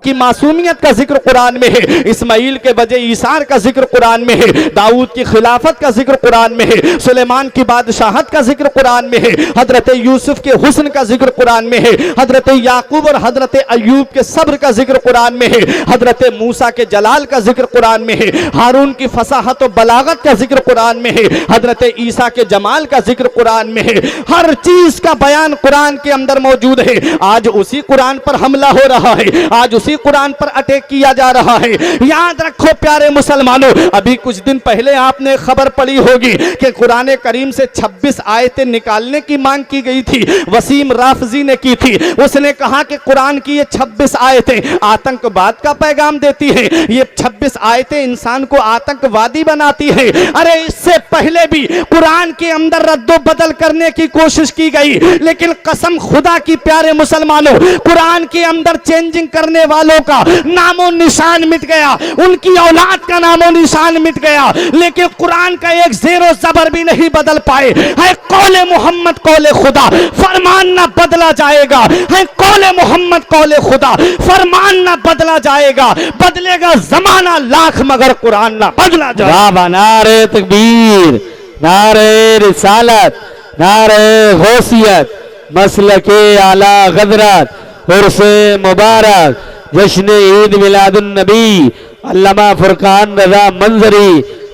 की मासूमियत का जिक्र कुरान में है, इस्माइल के बजाय ईसार का जिक्र कुरान में है, दाऊद की खिलाफत का जिक्र कुरान में है, सुलेमान की बादशाहत का जिक्र कुरान में है, हजरत यूसुफ के हुस्न का जिक्र कुरान में है, हजरत याकूब और हजरत अय्यूब के सब्र का जिक्र कुरान में है, हजरत मूसा के जलाल का जिक्र कुरान में है, हारून की फसाहत और बलागत का जिक्र कुरान में है, हजरत ईसा के जमाल का जिक्र कुरान में है। हर चीज का बयान कुरान के अंदर मौजूद है। आज उसी कुरान पर हमला हो रहा है, आज उसी कुरान पर अटैक किया जा रहा है। याद रखो प्यारे मुसलमानों, अभी कुछ दिन पहले आपने खबर पढ़ी होगी कि कुरान करीम से 26 आयतें निकालने की मांग की गई थी। वसीम राफजी ने की थी। उसने कहा कि कुरान की ये 26 आयतें आतंकवाद का पैगाम देती है, ये 26 आयतें इंसान को आतंकवादी बनाती है। अरे इससे पहले भी कुरान के अंदर रद्दो बदल करने की कोशिश की गई, लेकिन कसम खुदा की प्यारे मुसलमानों, कुरान के अंदर चेंजिंग करने वालों का नामो निशान मिट गया, उनकी औलाद का नामो निशान मिट गया, लेकिन कुरान का एक ज़ेरो ज़बर भी नहीं बदल पाए। है कौले मोहम्मद कौले खुदा, फरमान ना बदला जाएगा। है कौले मोहम्मद कौले खुदा, फरमान ना बदला जाएगा। बदलेगा जमाना लाख मगर कुरान ना बदला जाएगा। नारे तकबीर, नारे रिसालत, नारे गौसियत, मसलके आला गदरत, उर्से मुबारक, जश्न ईद मिलादुन नबी, अल्लामा फुरकान रजा मंजरी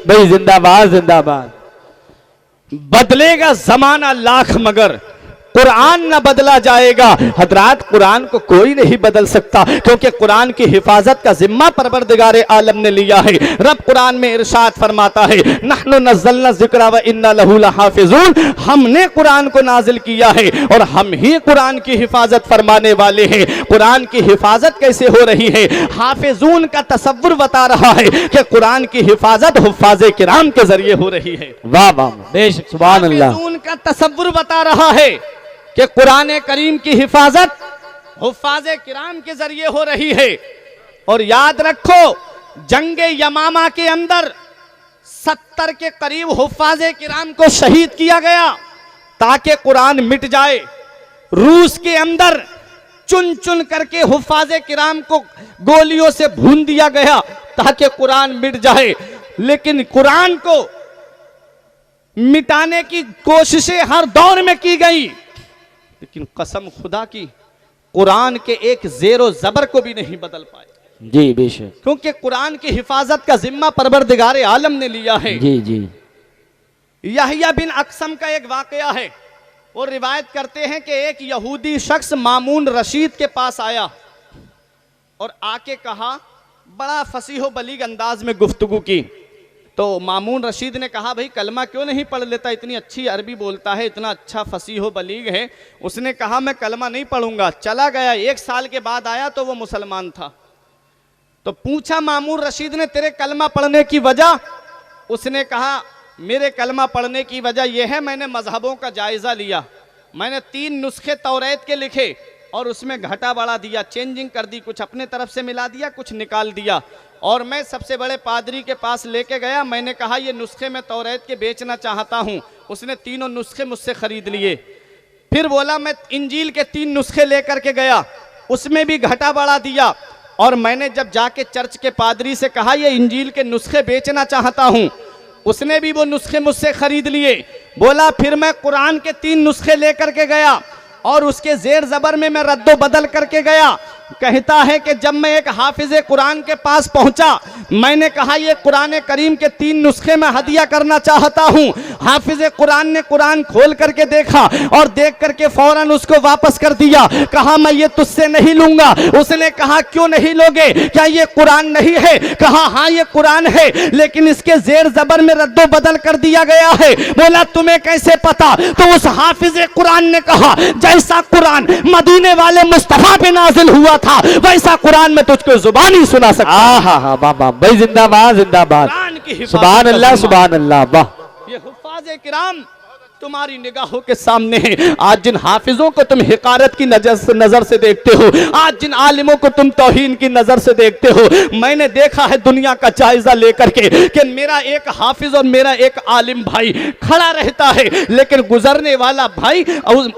भाई जिंदाबाद जिंदाबाद। बदलेगा जमाना लाख मगर कुरान ना बदला जाएगा। हजरात, कुरान को कोई नहीं बदल सकता, क्योंकि कुरान की हिफाजत का जिम्मा परवरदिगारे आलम ने लिया है। रब कुरान में इरशाद फरमाता है, नहनु नज़्ज़लना ज़िक्रा व इन्ना लहू लहाफ़िज़ून, हमने कुरान को नाजिल किया है और हम ही कुरान की हिफाजत फरमाने वाले हैं। कुरान की हिफाजत कैसे हो रही है? हाफिजून का तसव्वुर बता रहा है कि कुरान की हिफाजत हुफ़ाज़े किराम के जरिए हो रही है। वाह वाह, बेशक, सुभान अल्लाह। हाफिजून का तसव्वुर बता रहा है कि कुरान करीम की हिफाजत हुफ़ाज़े किराम के जरिए हो रही है। और याद रखो, जंगे यमामा के अंदर 70 के करीब हुफ़ाज़े किराम को शहीद किया गया ताकि कुरान मिट जाए। रूस के अंदर चुन चुन करके हुफ़ाज़े किराम को गोलियों से भून दिया गया ताकि कुरान मिट जाए। लेकिन कुरान को मिटाने की कोशिशें हर दौर में की गई, लेकिन कसम खुदा की कुरान के एक ज़ेरो ज़बर को भी नहीं बदल पाए। जी बेशक, क्योंकि कुरान की हिफाजत का जिम्मा परवरदिगारे आलम ने लिया है। जी जी। यहया बिन अक्सम का एक वाकया है। वो रिवायत करते हैं कि एक यहूदी शख्स मामून रशीद के पास आया और आके कहा, बड़ा फसीहो बलीग अंदाज में गुफ्तगू की। तो मामून रशीद ने कहा, भाई कलमा क्यों नहीं पढ़ लेता, इतनी अच्छी अरबी बोलता है, इतना अच्छा फसीहो बलीग है। उसने कहा, मैं कलमा नहीं पढ़ूंगा। चला गया। 1 साल के बाद आया तो वो मुसलमान था। तो पूछा मामून रशीद ने, तेरे कलमा पढ़ने की वजह? उसने कहा, मेरे कलमा पढ़ने की वजह यह है, मैंने मजहबों का जायज़ा लिया, मैंने 3 नुस्खे तौरात के लिखे और उसमें घटा बढ़ा दिया, चेंजिंग कर दी, कुछ अपने तरफ से मिला दिया, कुछ निकाल दिया। और मैं सबसे बड़े पादरी के पास लेके गया, मैंने कहा ये नुस्खे मैं तौरात के बेचना चाहता हूँ। उसने तीनों नुस्खे मुझसे ख़रीद लिए। फिर बोला मैं इंजील के 3 नुस्खे लेकर के गया, उसमें भी घटा बढ़ा दिया। और मैंने जब जाके चर्च के पादरी से कहा ये इंजील के नुस्खे बेचना चाहता हूँ, उसने भी वो नुस्खे मुझसे ख़रीद लिए। बोला फिर मैं कुरान के 3 नुस्खे लेकर के गया और उसके ज़ेर ज़बर में मैं रद्दो बदल करके गया। कहता है कि जब मैं एक हाफिज़े कुरान के पास पहुंचा, मैंने कहा ये कुरान करीम के 3 नुस्खे मैं हदिया करना चाहता हूं। हाफिज़े कुरान ने कुरान खोल करके देखा और देख करके फौरन उसको वापस कर दिया। कहा मैं ये तुझसे नहीं लूंगा। उसने कहा क्यों नहीं लोगे, क्या ये कुरान नहीं है? कहा हाँ ये कुरान है, लेकिन इसके ज़ेर ज़बर में रद्दो बदल कर दिया गया है। बोला तुम्हें कैसे पता? तो उस हाफिज़े कुरान ने कहा जैसा कुरान मदीने वाले मुस्तफा पे नाजिल हुआ था, वैसा कुरान में तुझको जुबानी सुना सकता। हाँ बाबा भाई, जिंदाबाद जिंदाबाद, सुभान अल्लाह सुभान अल्लाह। वाह, ये हुफ़ाज़े किराम तुम्हारी निगाहों के सामने है। आज जिन हाफिजों को तुम हिकारत की नजर से देखते हो, आज जिन आलिमों को तुम तौहीन की नजर से देखते हो, मैंने देखा है दुनिया का जायजा लेकर के कि मेरा एक हाफिज और मेरा एक आलिम भाई खड़ा रहता है, लेकिन गुजरने वाला भाई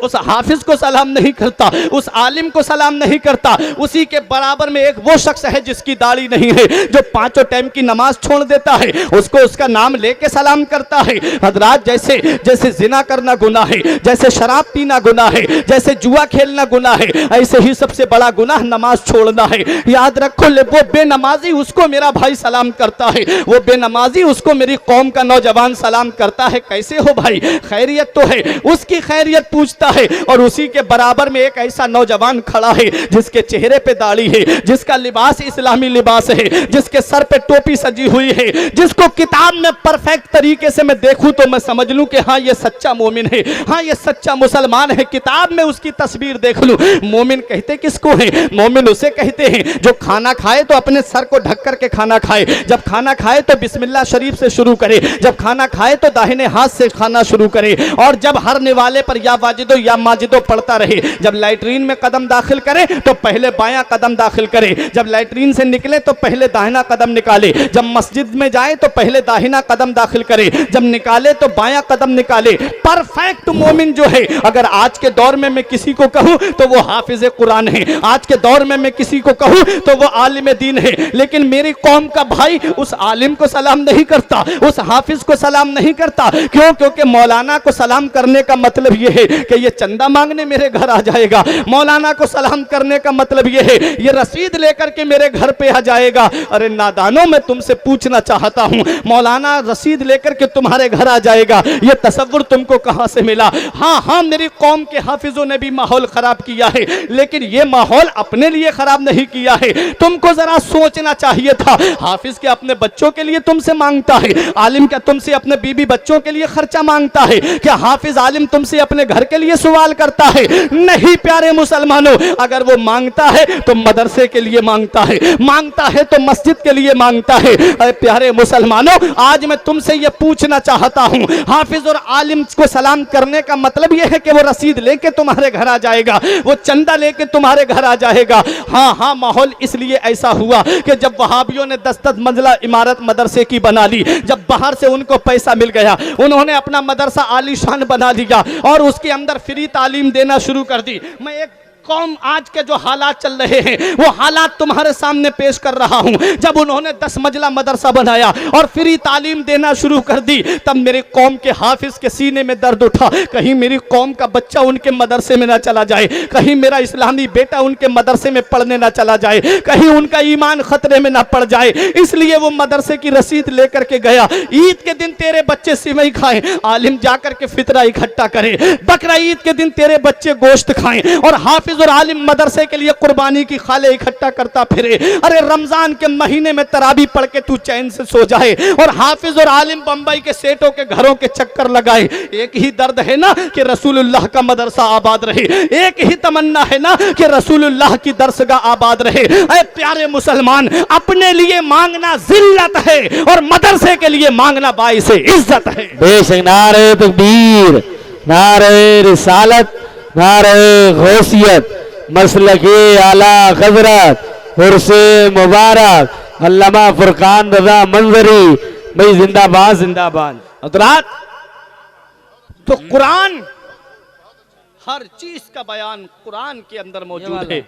उस हाफिज को सलाम नहीं करता, उस आलिम को सलाम नहीं करता। उसी के बराबर में एक वो शख्स है जिसकी दाढ़ी नहीं है, जो 5 टाइम की नमाज छोड़ देता है, उसको उसका नाम लेके सलाम करता है। हजरात, जैसे जिना करना गुनाह है, जैसे शराब पीना गुनाह है, जैसे जुआ खेलना गुनाह है, ऐसे ही सबसे बड़ा गुनाह नमाज छोड़ना है। याद रखो, वो बेनमाजी उसको मेरा भाई सलाम करता है, वो बेनमाजी उसको मेरी कौम का नौजवान सलाम करता है। कैसे हो भाई? खैरियत तो है, उसकी खैरियत पूछता है। और उसी के बराबर में एक ऐसा नौजवान खड़ा है जिसके चेहरे पे दाढ़ी है, जिसका लिबास इस्लामी लिबास है, जिसके सर पे टोपी सजी हुई है, जिसको किताब में परफेक्ट तरीके से मैं देखूं तो मैं समझ लूं कि हाँ ये सच्चा मोमिन है, हाँ ये सच्चा मुसलमान है। किताब में उसकी तस्वीर देख लूं। मोमिन कहते किसको है? मोमिन उसे कहते हैं जो खाना खाए तो अपने सर को ढक करके खाना खाए, जब खाना खाए तो बिस्मिल्लाह शरीफ से शुरू करे, जब खाना खाए तो दाहिने हाथ से खाना शुरू करे, और जब हर निवाले पर या वाजिदो या माजिदो पढ़ता रहे। जब लैट्रीन में कदम दाखिल करे तो पहले बायां कदम दाखिल करे, जब लैट्रीन से निकले तो पहले दाहिना कदम निकाले, जब मस्जिद में जाए तो पहले दाहिना कदम दाखिल करे, जब निकाले तो बायां कदम निकाले। परफेक्ट मोमिन जो है, अगर आज के दौर में मैं किसी को कहूं तो वो हाफिज कुरान है, आज के दौर में मैं किसी को कहूं तो वो आलिम दीन है। लेकिन मेरी कौम का भाई उस आलिम को सलाम नहीं करता, उस हाफिज को सलाम नहीं करता। क्यों? क्योंकि मौलाना को सलाम करने का मतलब यह है कि ये चंदा मांगने मेरे घर आ जाएगा। मौलाना को सलाम करने का मतलब यह है ये रसीद लेकर के मेरे घर पे आ जाएगा। अरे नादानों, मैं तुमसे पूछना चाहता हूं, मौलाना रसीद लेकर के तुम्हारे घर आ जाएगा, ये तसव्वुर तुमको कहां से मिला? हाँ, मेरी कौम के हाफिजों ने भी माहौल खराब किया है, लेकिन ये माहौल अपने लिए खराब नहीं किया है। तुमको जरा सोचना चाहिए था। हाफिज क्या अपने बच्चों के लिए तुमसे मांगता है? आलिम क्या तुमसे अपने बीबी बच्चों के लिए खर्चा मांगता है? क्या हाफिज आलिम तुमसे अपने घर के लिए सवाल करता है? नहीं प्यारे मुसलमानों, अगर वो मांगता है तो मदरसे के लिए मांगता है, मांगता है तो मस्जिद के लिए मांगता है। अरे प्यारे मुसलमानों, आज मैं तुमसे ये पूछना चाहता हूं, हाफिज और आलिम को सलाम करने का मतलब यह है कि वो रसीद लेके तुम्हारे घर आ जाएगा, वो चंदा लेके तुम्हारे घर आ जाएगा? हाँ, माहौल इसलिए ऐसा हुआ कि जब वहाबियों ने 10-10 मंजिला इमारत मदरसे की बना ली, जब बाहर से उनको पैसा मिल गया, उन्होंने अपना मदरसा आलीशान बना लिया और उसके अंदर फ्री तालीम देना शुरू कर दी। मैं एक कौम आज के जो हालात चल रहे हैं वो हालात तुम्हारे सामने पेश कर रहा हूं। जब उन्होंने 10 मंजिला मदरसा बनाया और फ्री तालीम देना शुरू कर दी, तब मेरे कौम के हाफिज के सीने में दर्द उठा, कहीं मेरी कौम का बच्चा उनके मदरसे में ना चला जाए, कहीं मेरा इस्लामी बेटा उनके मदरसे में पढ़ने ना चला जाए, कहीं उनका ईमान खतरे में ना पड़ जाए। इसलिए वो मदरसे की रसीद लेकर के गया। ईद के दिन तेरे बच्चे सिवई खाएं, आलिम जाकर के फितरा इकट्ठा करे। बकरा ईद के दिन तेरे बच्चे गोश्त खाएं और हाफिज और आलिम मदरसे के लिए कुर्बानी की खाले इकट्ठा करता फिरे। अरे रमजान के महीने में तरावी पढ़ के तू चैन से सो जाए और हाफिज और आलिम बंबई के सेठों के घरों के चक्कर लगाए। एक ही दर्द है ना कि रसूलुल्लाह का मदरसा आबाद रहे, एक ही तमन्ना है ना कि रसूलुल्लाह की दरसगाह आबाद रहे। अरे प्यारे मुसलमान, अपने लिए मांगना जिल्लत है और मदरसे के लिए मांगना बाइस इज्जत है। बेशक। नारे तकबीर, नारे रिसालत, नारे गौसियत, मसलके आला हज़रत, उर्से मुबारक, अल्लामा फुरकान रज़ा मंजरी भाई जिंदाबाद जिंदाबाद। हज़रात, तो कुरान, हर चीज का बयान कुरान के अंदर मौजूद है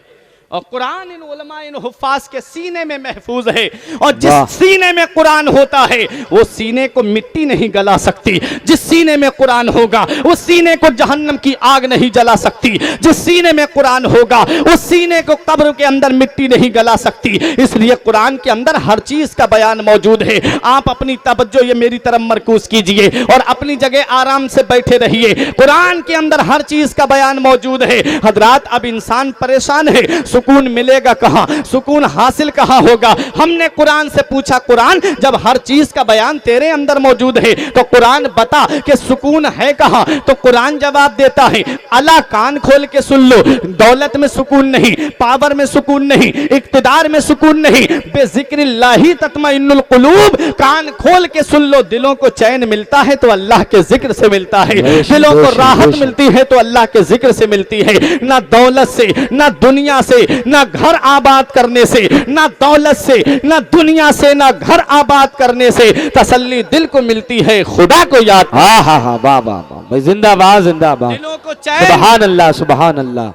और कुरान इन उलमा इन हुफ्फाज के सीने में महफूज है। और जिस सीने में कुरान होता है वो सीने को मिट्टी नहीं गला सकती। जिस सीने में कुरान होगा उस सीने को जहन्नम की आग नहीं जला सकती। जिस सीने में कुरान होगा उस सीने को कब्र के अंदर मिट्टी नहीं गला सकती। इसलिए कुरान के अंदर हर चीज का बयान मौजूद है। आप अपनी तवज्जो ये मेरी तरफ मरकूज कीजिए और अपनी जगह आराम से बैठे रहिए। कुरान के अंदर हर चीज का बयान मौजूद है। हजरात, अब इंसान परेशान है, सुकून मिलेगा कहाँ, सुकून हासिल कहाँ होगा। हमने कुरान से पूछा, कुरान जब हर चीज का बयान तेरे अंदर मौजूद है तो कुरान बता कि सुकून है कहाँ। तो कुरान जवाब देता है, अला कान खोल के सुन लो, दौलत में सुकून नहीं, पावर में सुकून नहीं, इक्तिदार में सुकून नहीं, बेजिक्रिल्लाही तत्मइन्नुल कुलूब। कान खोल के सुन लो, दिलों को चैन मिलता है तो अल्लाह के जिक्र से मिलता है, दिलों को राहत मिलती है तो अल्लाह के जिक्र से मिलती है। ना दौलत से, ना दुनिया से, ना घर आबाद करने से, ना दौलत से, ना दुनिया से, ना घर आबाद करने से तसल्ली दिल को मिलती है, खुदा को याद। हाँ हाँ हाँ, वाह वाह वाह भाई, जिंदाबाद जिंदाबाद, दिलों को चैन, सुभान अल्लाह सुभान अल्लाह।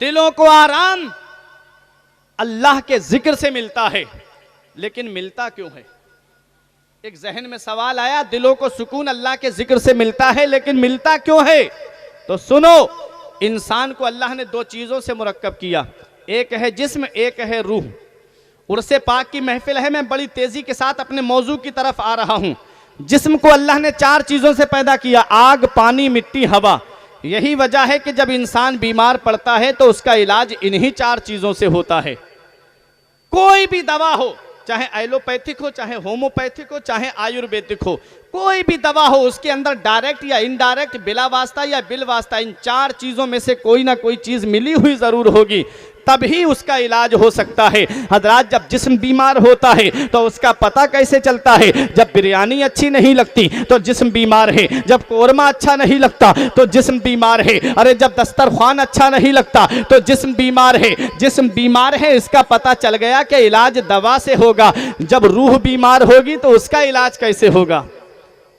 दिलों को आराम अल्लाह के जिक्र से मिलता है। लेकिन मिलता क्यों है? एक जहन में सवाल आया, दिलों को सुकून अल्लाह के जिक्र से मिलता है लेकिन मिलता क्यों है? तो सुनो, इंसान को अल्लाह ने दो चीजों से मुरक्कब किया, एक है जिस्म, एक है रूह। उर्से पाक की महफिल है, मैं बड़ी तेजी के साथ अपने मौजू की तरफ आ रहा हूं। जिस्म को अल्लाह ने चार चीजों से पैदा किया, आग, पानी, मिट्टी, हवा। यही वजह है कि जब इंसान बीमार पड़ता है तो उसका इलाज इन्हीं चार चीजों से होता है। कोई भी दवा हो, चाहे एलोपैथिक हो, चाहे होम्योपैथिक हो, चाहे आयुर्वेदिक हो, कोई भी दवा हो, उसके अंदर डायरेक्ट या इनडायरेक्ट, बिला वास्ता या बिल वास्ता, इन चार चीजों में से कोई ना कोई चीज मिली हुई जरूर होगी, तभी उसका इलाज हो सकता है। हजरात, जब जिस्म बीमार होता है तो उसका पता कैसे चलता है? जब बिरयानी अच्छी नहीं लगती तो जिस्म बीमार है, जब कोरमा अच्छा नहीं लगता तो जिस्म बीमार है, अरे जब दस्तरख्वान अच्छा नहीं लगता तो जिस्म बीमार है। जिस्म बीमार है, इसका पता चल गया कि इलाज दवा से होगा। जब रूह बीमार होगी तो उसका इलाज कैसे होगा?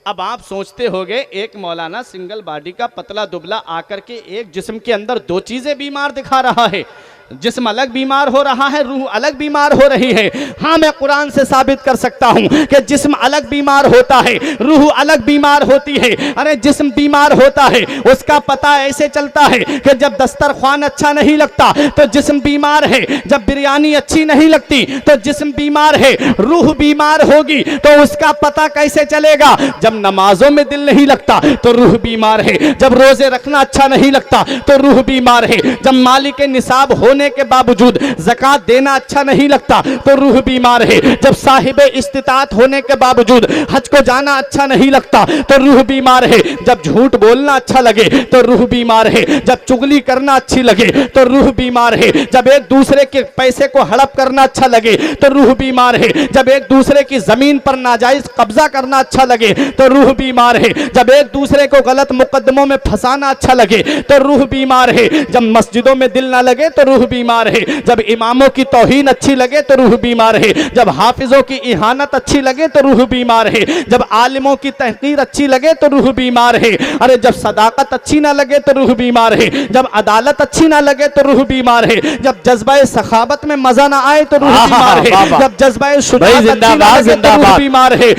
अब आप सोचते होंगे, एक मौलाना सिंगल बॉडी का पतला दुबला आकर के एक जिस्म के अंदर दो चीजें बीमार दिखा रहा है, जिस्म अलग बीमार हो रहा है, रूह अलग बीमार हो रही है। हाँ, मैं कुरान से साबित कर सकता हूं कि जिस्म अलग बीमार होता है, रूह अलग बीमार होती है। अरे जिस्म बीमार होता है, उसका पता ऐसे चलता है कि जब दस्तरख्वान अच्छा नहीं लगता तो जिस्म बीमार है, जब बिरयानी अच्छी नहीं लगती तो जिस्म बीमार है। रूह बीमार होगी तो उसका पता कैसे चलेगा? जब नमाजों में दिल नहीं लगता तो रूह बीमार है, जब रोजे रखना अच्छा नहीं लगता तो रूह बीमार है, जब मालिक निसाब होने के बावजूद ज़कात देना अच्छा नहीं लगता तो रूह बीमार है, जब साहिब इस्तिताअत होने के बावजूद हज को जाना अच्छा नहीं लगता तो रूह बीमार है, जब झूठ बोलना अच्छा लगे तो रूह बीमार है, जब चुगली करना अच्छी लगे तो रूह बीमार है, जब एक दूसरे के पैसे को हड़प करना अच्छा लगे तो रूह बीमार है, जब एक दूसरे की जमीन पर नाजायज कब्जा करना अच्छा लगे तो रूह बीमार है, जब एक दूसरे को गलत मुकदमों में फंसाना अच्छा लगे तो रूह बीमार है, जब मस्जिदों में दिल ना लगे तो रूह बीमार है, जब इमामों की तौहीन अच्छी लगे तो रूह बीमार है, जब हाफिजों की इहानत अच्छी लगे तो रूह बीमार है, जब आलिमों की तहकीर अच्छी लगे तो रूह बीमार है। अरे जब सदाकत अच्छी ना लगे तो रूह बीमार है, जब अदालत अच्छी ना लगे तो रूह बीमार है, जब जज्बा सखावत में मजा ना आए तो रूह बीमार है, जब जज्बा शुजाअत अच्छी ना लगे तो रूह बीमार है।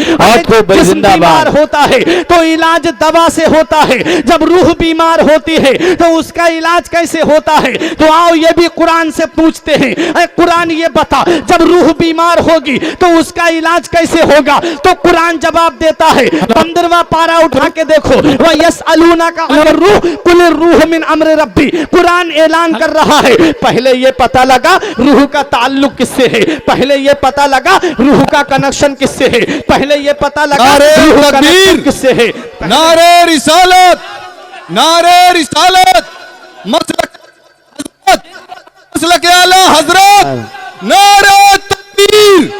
जिस्म बीमार होता है तो इलाज दवा से होता है, जब रूह बीमार होती है तो उसका इलाज कैसे होता है? तो आओ ये भी कुरान से पूछते हैं, अरे कुरान ये बता, जब रूह बीमार होगी तो उसका इलाज कैसे होगा? तो कुरान जवाब देता है, 15वां पारा उठा के देखो, वह यसअलूना का रूह कुल रूह मिन अम्र रब्बी। कुरान ऐलान कर रहा है, पहले ये पता लगा रूह का ताल्लुक किससे है, पहले ये पता लगा रूह का कनेक्शन किससे है, पहले ये पता लगा रूह का कनेक्शन किससे है। नारे रिसालत, नारे रिसालत, मसलक आला हजरत, नारे तकबीर,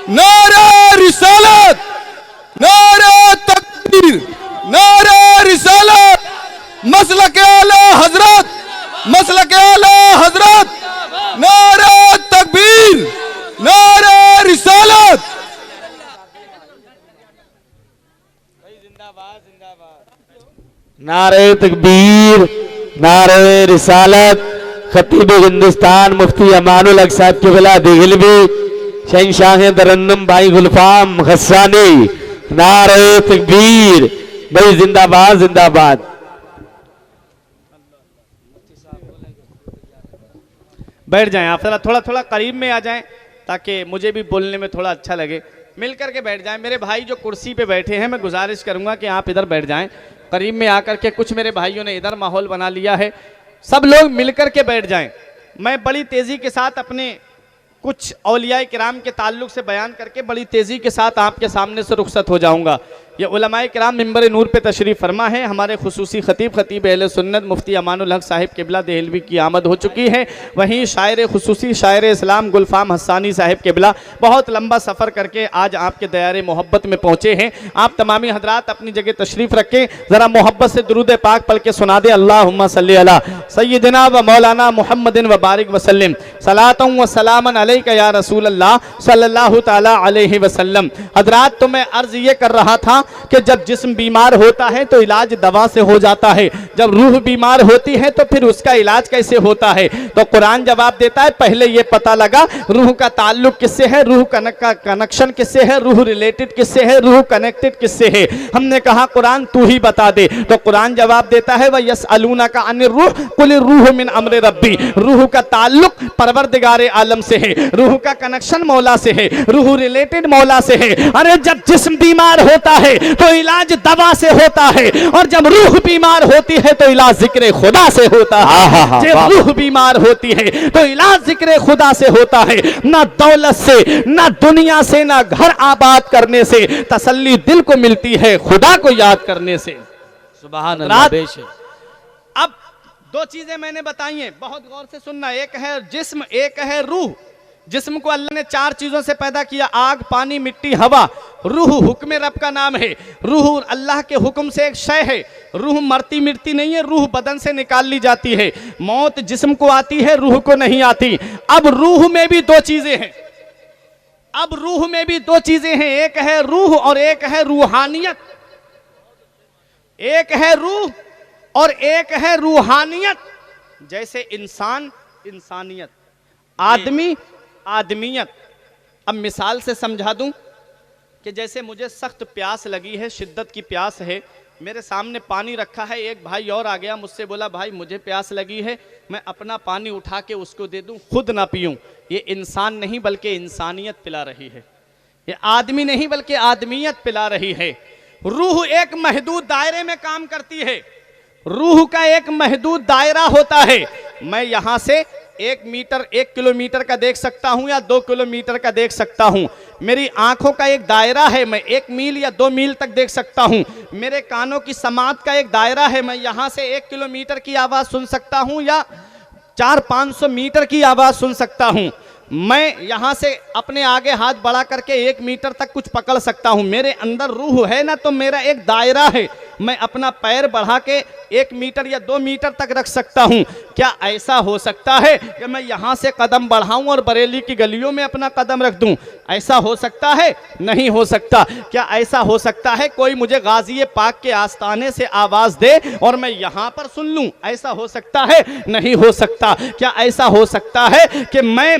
नारे रिसालत, नारे तकबीर, नारे रिसालत, मसलक आला हजरत, मसलक आला हजरत, नारे तकबीर, नारे रिसालत। नारे तकबीर, नारे रिसालत। खतीब हिंदुस्तान मुफ्ती अमानुल हक साहब के बिला दिगलवी, शहंशाह तरन्नुम भाई गुलफाम गस्सानी, नारे तकबीर भाई, जिंदाबाद जिंदाबाद। बैठ जाएं आप, थोड़ा थोड़ा करीब में आ जाएं ताकि मुझे भी बोलने में थोड़ा अच्छा लगे। मिल करके बैठ जाएं। मेरे भाई जो कुर्सी पे बैठे हैं, मैं गुजारिश करूंगा कि आप इधर बैठ जाएं, करीब में आकर के। कुछ मेरे भाइयों ने इधर माहौल बना लिया है, सब लोग मिलकर के बैठ जाएं। मैं बड़ी तेजी के साथ अपने कुछ औलिया किराम के ताल्लुक से बयान करके बड़ी तेजी के साथ आपके सामने से रुखसत हो जाऊंगा। ये उलमाए किराम मिंबर नूर पे तशरीफ़ फरमा है। हमारे खुसूसी खतीब अहले सुन्नत मुफ्ती अमानुल हक साहिब किबला देहलवी की आमद हो चुकी है। वहीं शायर खुसूसी शायर इस्लाम गुलफाम हस्सानी साहिब किबला बहुत लंबा सफ़र करके आज आपके दयारे मोहब्बत में पहुँचे हैं। आप तमामी हजरात अपनी जगह तशरीफ़ रखें, ज़रा मोहब्बत से दुरूद पाक पढ़ के सुना दे। अल्लाहुम्मा सल्ली अला सय्यिदिना व मौलाना मुहम्मदिन व बारिक वसल्लम सलातन व सलामन अलैका या रसूल अल्लाह सल्लल्लाहु तआला अलैहि वसल्लम। हजरात, तो मैं अर्ज़ ये कर रहा था कि जब जिस्म बीमार होता है तो इलाज दवा से हो जाता है, जब रूह बीमार होती है तो फिर उसका इलाज कैसे होता है? तो कुरान जवाब देता है, पहले ये पता लगा रूह का ताल्लुक किससे है, रूह का कनेक्शन किससे है, रूह रिलेटेड किससे है, रूह कनेक्टेड किससे है। हमने कहा कुरान तू ही बता दे, तो कुरान जवाब देता है व यसअलूना का अनिर रूह कुल रूह मिन अम्र रब्बी। रूह का ताल्लुक परवरदिगार आलम से है, रूह का कनेक्शन मौला से है, रूह रिलेटेड मौला से है। अरे जब जिस्म बीमार होता है तो इलाज दवा से होता है, और जब रूह बीमार होती है तो इलाज जिक्र खुदा से होता है। जब रूह बीमार होती है तो इलाज जिक्र खुदा से होता है। ना दौलत से, ना दुनिया से, ना घर आबाद करने से तसल्ली दिल को मिलती है, खुदा को याद करने से। सुभान अल्लाह। बेशक। अब दो चीजें मैंने बताई हैं, बहुत गौर से सुनना। एक है जिस्म, एक है रूह। जिस्म को अल्लाह ने 4 चीजों से पैदा किया, आग, पानी, मिट्टी, हवा। रूह हुक्म रब का नाम है। रूह अल्लाह के हुक्म से एक शय है। रूह मरती मिटती नहीं है, रूह बदन से निकाल ली जाती है। मौत जिस्म को आती है, रूह को नहीं आती। अब रूह में भी 2 चीजें हैं। अब रूह में भी 2 चीजें हैं, एक है रूह और एक है रूहानियत। एक है रूह और एक है रूहानियत। जैसे इंसान, इंसानियत, आदमी, आदमियत। अब मिसाल से समझा दूं कि जैसे मुझे सख्त प्यास लगी है, शिद्दत की प्यास है, मेरे सामने पानी रखा है, एक भाई और आ गया, मुझसे बोला भाई मुझे प्यास लगी है, मैं अपना पानी उठा के उसको दे दूं, खुद ना पीऊं। ये इंसान नहीं बल्कि इंसानियत पिला रही है। ये आदमी नहीं बल्कि आदमियत पिला रही है। रूह एक महदूद दायरे में काम करती है। रूह का एक महदूद दायरा होता है। मैं यहां से 1 मीटर 1 किलोमीटर का देख सकता हूं या 2 किलोमीटर का देख सकता हूं। मेरी आंखों का एक दायरा है, मैं 1 मील या 2 मील तक देख सकता हूं। मेरे कानों की समात का एक दायरा है, मैं यहां से 1 किलोमीटर की आवाज सुन सकता हूं या 400-500 मीटर की आवाज सुन सकता हूं। मैं यहां से अपने आगे हाथ बढ़ा करके 1 मीटर तक कुछ पकड़ सकता हूं। मेरे अंदर रूह है ना, तो मेरा एक दायरा है, मैं अपना पैर बढ़ा के 1 मीटर या 2 मीटर तक रख सकता हूं। क्या ऐसा हो सकता है कि मैं यहां से कदम बढ़ाऊं और बरेली की गलियों में अपना कदम रख दूं? ऐसा हो सकता है? नहीं हो सकता। क्या ऐसा हो सकता है कोई मुझे गाजी पाक के आस्थाने से आवाज दे और मैं यहां पर सुन लूं? ऐसा हो सकता है? नहीं हो सकता। क्या ऐसा हो सकता है कि मैं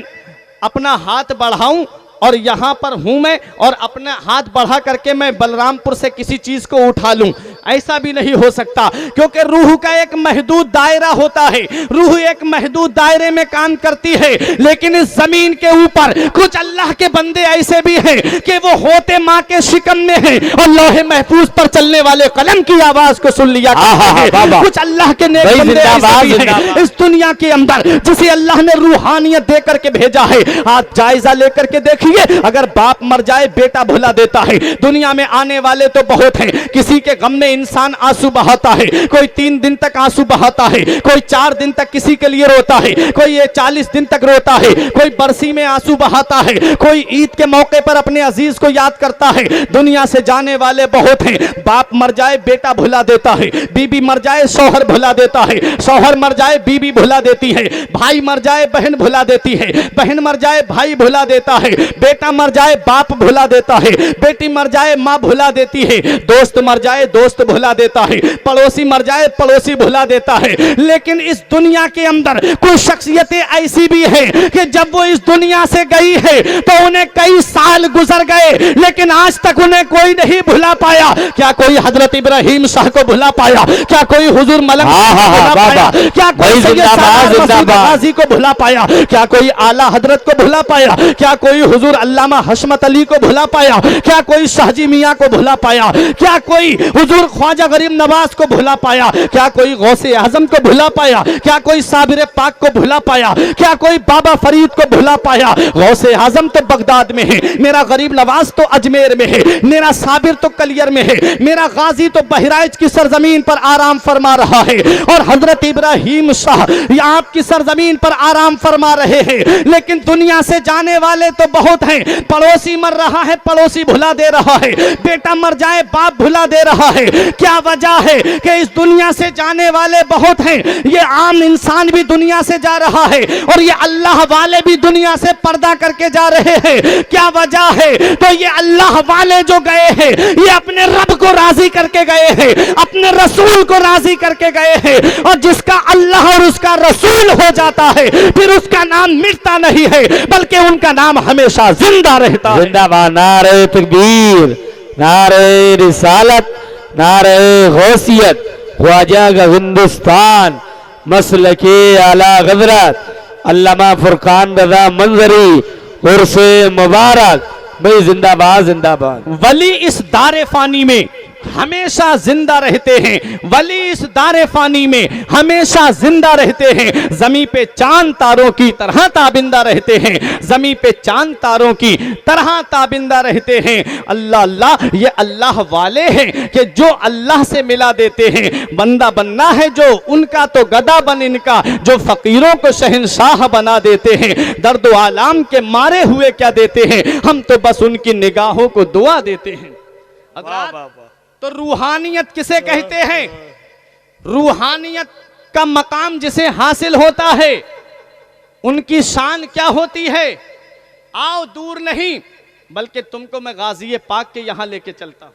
अपना हाथ बढ़ाऊं और यहां पर हूं मैं, और अपना हाथ बढ़ा करके मैं बलरामपुर से किसी चीज को उठा लूं? ऐसा भी नहीं हो सकता, क्योंकि रूह का एक महदूद दायरा होता है। रूह एक महदूद दायरे में काम करती है। लेकिन इस जमीन के ऊपर कुछ अल्लाह के बंदे ऐसे भी हैं कि वो होते मां के शिकम में हैं और लौहे महफूज पर चलने वाले कलम की आवाज को सुन लिया करते हैं। कुछ अल्लाह के नेक बंदे ऐसे भी हैं इस दुनिया के अंदर जिसे अल्लाह ने रूहानियत दे करके भेजा है। आज जायजा लेकर के देखिए, अगर बाप मर जाए बेटा भुला देता है। दुनिया में आने वाले तो बहुत हैं। किसी के गम में इंसान आंसू बहाता है, कोई 3 दिन तक आंसू बहाता है, कोई 4 दिन तक किसी के लिए रोता है, कोई ये 40 दिन तक रोता है, कोई बरसी में आंसू बहाता है, कोई ईद के मौके पर अपने अजीज को याद करता है। दुनिया से जाने वाले बहुत हैं। बाप मर जाए बेटा भुला देता है, बीबी मर जाए शौहर भुला देता है, शौहर मर जाए बीबी भुला देती है, भाई मर जाए बहन भुला देती है, बहन मर जाए भाई भुला देता है, बेटा मर जाए बाप भुला देता है, बेटी मर जाए मां भुला देती है, दोस्त मर जाए दोस्त भुला देता है, पड़ोसी मर जाए पड़ोसी भुला देता है। लेकिन इस दुनिया के अंदर कुछ शख्सियतें ऐसी भी हैं कि जब वो इस दुनिया से गई है तो उन्हें कई साल गुजर गए, लेकिन आज तक उन्हें कोई नहीं भुला पाया। क्या कोई हजरत इब्राहिम शाह को भुला पाया? क्या कोई हुजूर मलंग को भुला पाया? क्या कोई सैयद गाजी को भुला पाया? क्या कोई आला हजरत को भुला पाया? क्या कोई हुजूर हुजूर अल्लामा हशमत अली को भुला पाया? क्या कोई शाहजी मियाँ को भुला पाया? क्या कोई हुजूर ख्वाजा गरीब नवाज को भुला पाया? क्या कोई गौसे आजम को भुला पाया? क्या कोई साबिर पाक को भुला पाया? क्या कोई बाबा फरीद को भुला पाया? गौसे आजम तो बगदाद में है, मेरा गरीब नवाज तो अजमेर में है, मेरा साबिर तो कलियर में है, मेरा गाजी तो बहराइच की सरजमीन पर आराम फरमा रहा है, और हजरत इब्राहिम शाह आपकी सरजमीन पर आराम फरमा रहे हैं। लेकिन दुनिया से जाने वाले तो बहुत हैं। पड़ोसी मर रहा है, पड़ोसी भुला दे रहा है, बेटा मर जाए बाप भुला दे रहा है। क्या वजह है कि इस दुनिया से जाने वाले बहुत हैं? ये आम इंसान भी दुनिया से जा रहा है और ये अल्लाह वाले भी दुनिया से पर्दा करके जा रहे हैं। क्या वजह है? तो ये अल्लाह वाले जो गए हैं ये अपने रब को राजी करके गए हैं, अपने रसूल को राजी करके गए हैं, और जिसका अल्लाह और उसका रसूल हो जाता है फिर उसका नाम मिटता नहीं है बल्कि उनका नाम हमेशा जिंदा रहता है। जिंदाबाद। नारे तकबीर, नारे रिसालत, नारे गौसियत, ख्वाजा का हिंदुस्तान, मसलके आला गदरत, अल्लामा फुरकान रजा मंजरी, उर्से मुबारक। भाई जिंदाबाद जिंदाबाद। वली इस दारे फानी में हमेशा जिंदा रहते हैं, वली इस दारे फानी में हमेशा जिंदा रहते हैं। जमी पे चांद तारों की तरह ताबिंदा रहते हैं, जमी पे चांद तारों की तरह ताबिंदा रहते हैं। अल्लाह अल्लाह, ये अल्लाह वाले हैं कि जो अल्लाह से मिला देते हैं। बंदा बनना है जो उनका तो गदा बन इनका, जो फकीरों को शहंशाह बना देते हैं। दर्द आलाम के मारे हुए क्या देते हैं, हम तो बस उनकी निगाहों को दुआ देते हैं। तो रूहानियत किसे कहते हैं? रूहानियत का मकाम जिसे हासिल होता है उनकी शान क्या होती है? आओ दूर नहीं बल्कि तुमको मैं गाजी पाक के यहां लेके चलता हूं।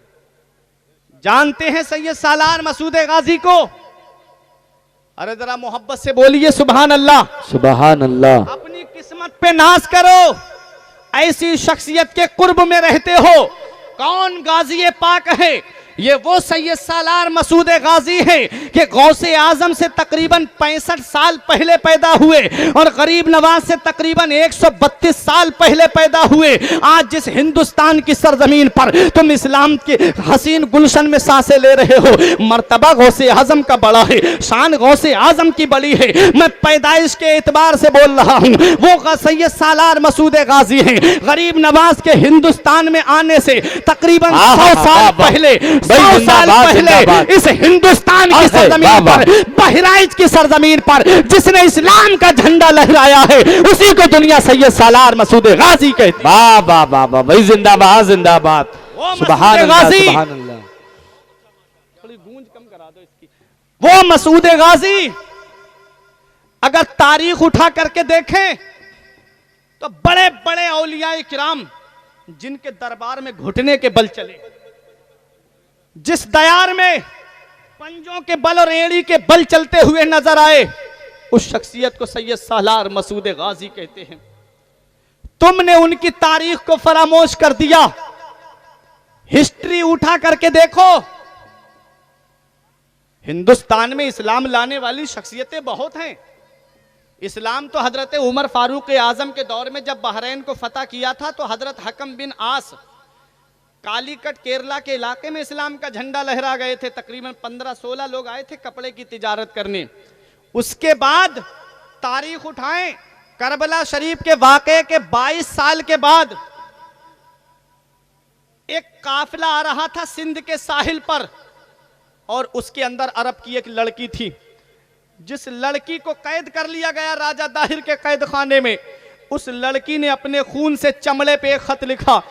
जानते हैं सैयद सालार मसूद गाजी को? अरे जरा मोहब्बत से बोलिए सुभान अल्लाह। सुभान अल्लाह। अपनी किस्मत पे नाज करो, ऐसी शख्सियत के कुर्ब में रहते हो। कौन गाजी पाक है? ये वो सैयद सालार मसूद गाजी है कि गौसे आजम से तकरीबन 65 साल पहले पैदा हुए और गरीब नवाज से तकरीबन 132 साल पहले पैदा हुए। आज जिस हिंदुस्तान की सरजमीन पर तुम इस्लाम के हसीन गुलशन में सांसें ले रहे हो, मर्तबा गौसे आजम का बड़ा है, शान गौसे आजम की बड़ी है। मैं पैदाइश के एतबार से बोल रहा हूँ, वो सैयद सालार मसूद गाजी हैं। गरीब नवाज के हिंदुस्तान में आने से तकरीबन 100 साल पहले, 100 साल पहले इस हिंदुस्तान की सरजमीन पर, बहराइच की सरजमीन पर जिसने इस्लाम का झंडा लहराया है उसी को दुनिया सैयद सालार मसूद गाजी कहती है। वाह वाह वाह वाह भाई, जिंदाबाद जिंदाबाद। सुभान अल्लाह सुभान अल्लाह। थोड़ी गूंज कम करा दो इसकी। वो मसूद गाजी अगर तारीख उठा करके देखें तो बड़े बड़े औलिया किराम जिनके दरबार में घुटने के बल चले, जिस दयार में पंजों के बल और एड़ी के बल चलते हुए नजर आए, उस शख्सियत को सैयद सालार मसूद गाजी कहते हैं। तुमने उनकी तारीख को फरामोश कर दिया। हिस्ट्री उठा करके देखो, हिंदुस्तान में इस्लाम लाने वाली शख्सियतें बहुत हैं। इस्लाम तो हजरत उमर फारूक आजम के दौर में जब बहरैन को फतह किया था तो हजरत हकम बिन आस कालीकट केरला के इलाके में इस्लाम का झंडा लहरा गए थे। तकरीबन 15-16 लोग आए थे कपड़े की तिजारत करने। उसके बाद तारीख उठाएं, करबला शरीफ के वाक़े के 22 साल के बाद एक काफिला आ रहा था सिंध के साहिल पर, और उसके अंदर अरब की एक लड़की थी। जिस लड़की को कैद कर लिया गया राजा दाहिर के कैद खाने में, उस लड़की ने अपने खून से चमड़े पे एक खत लिखा।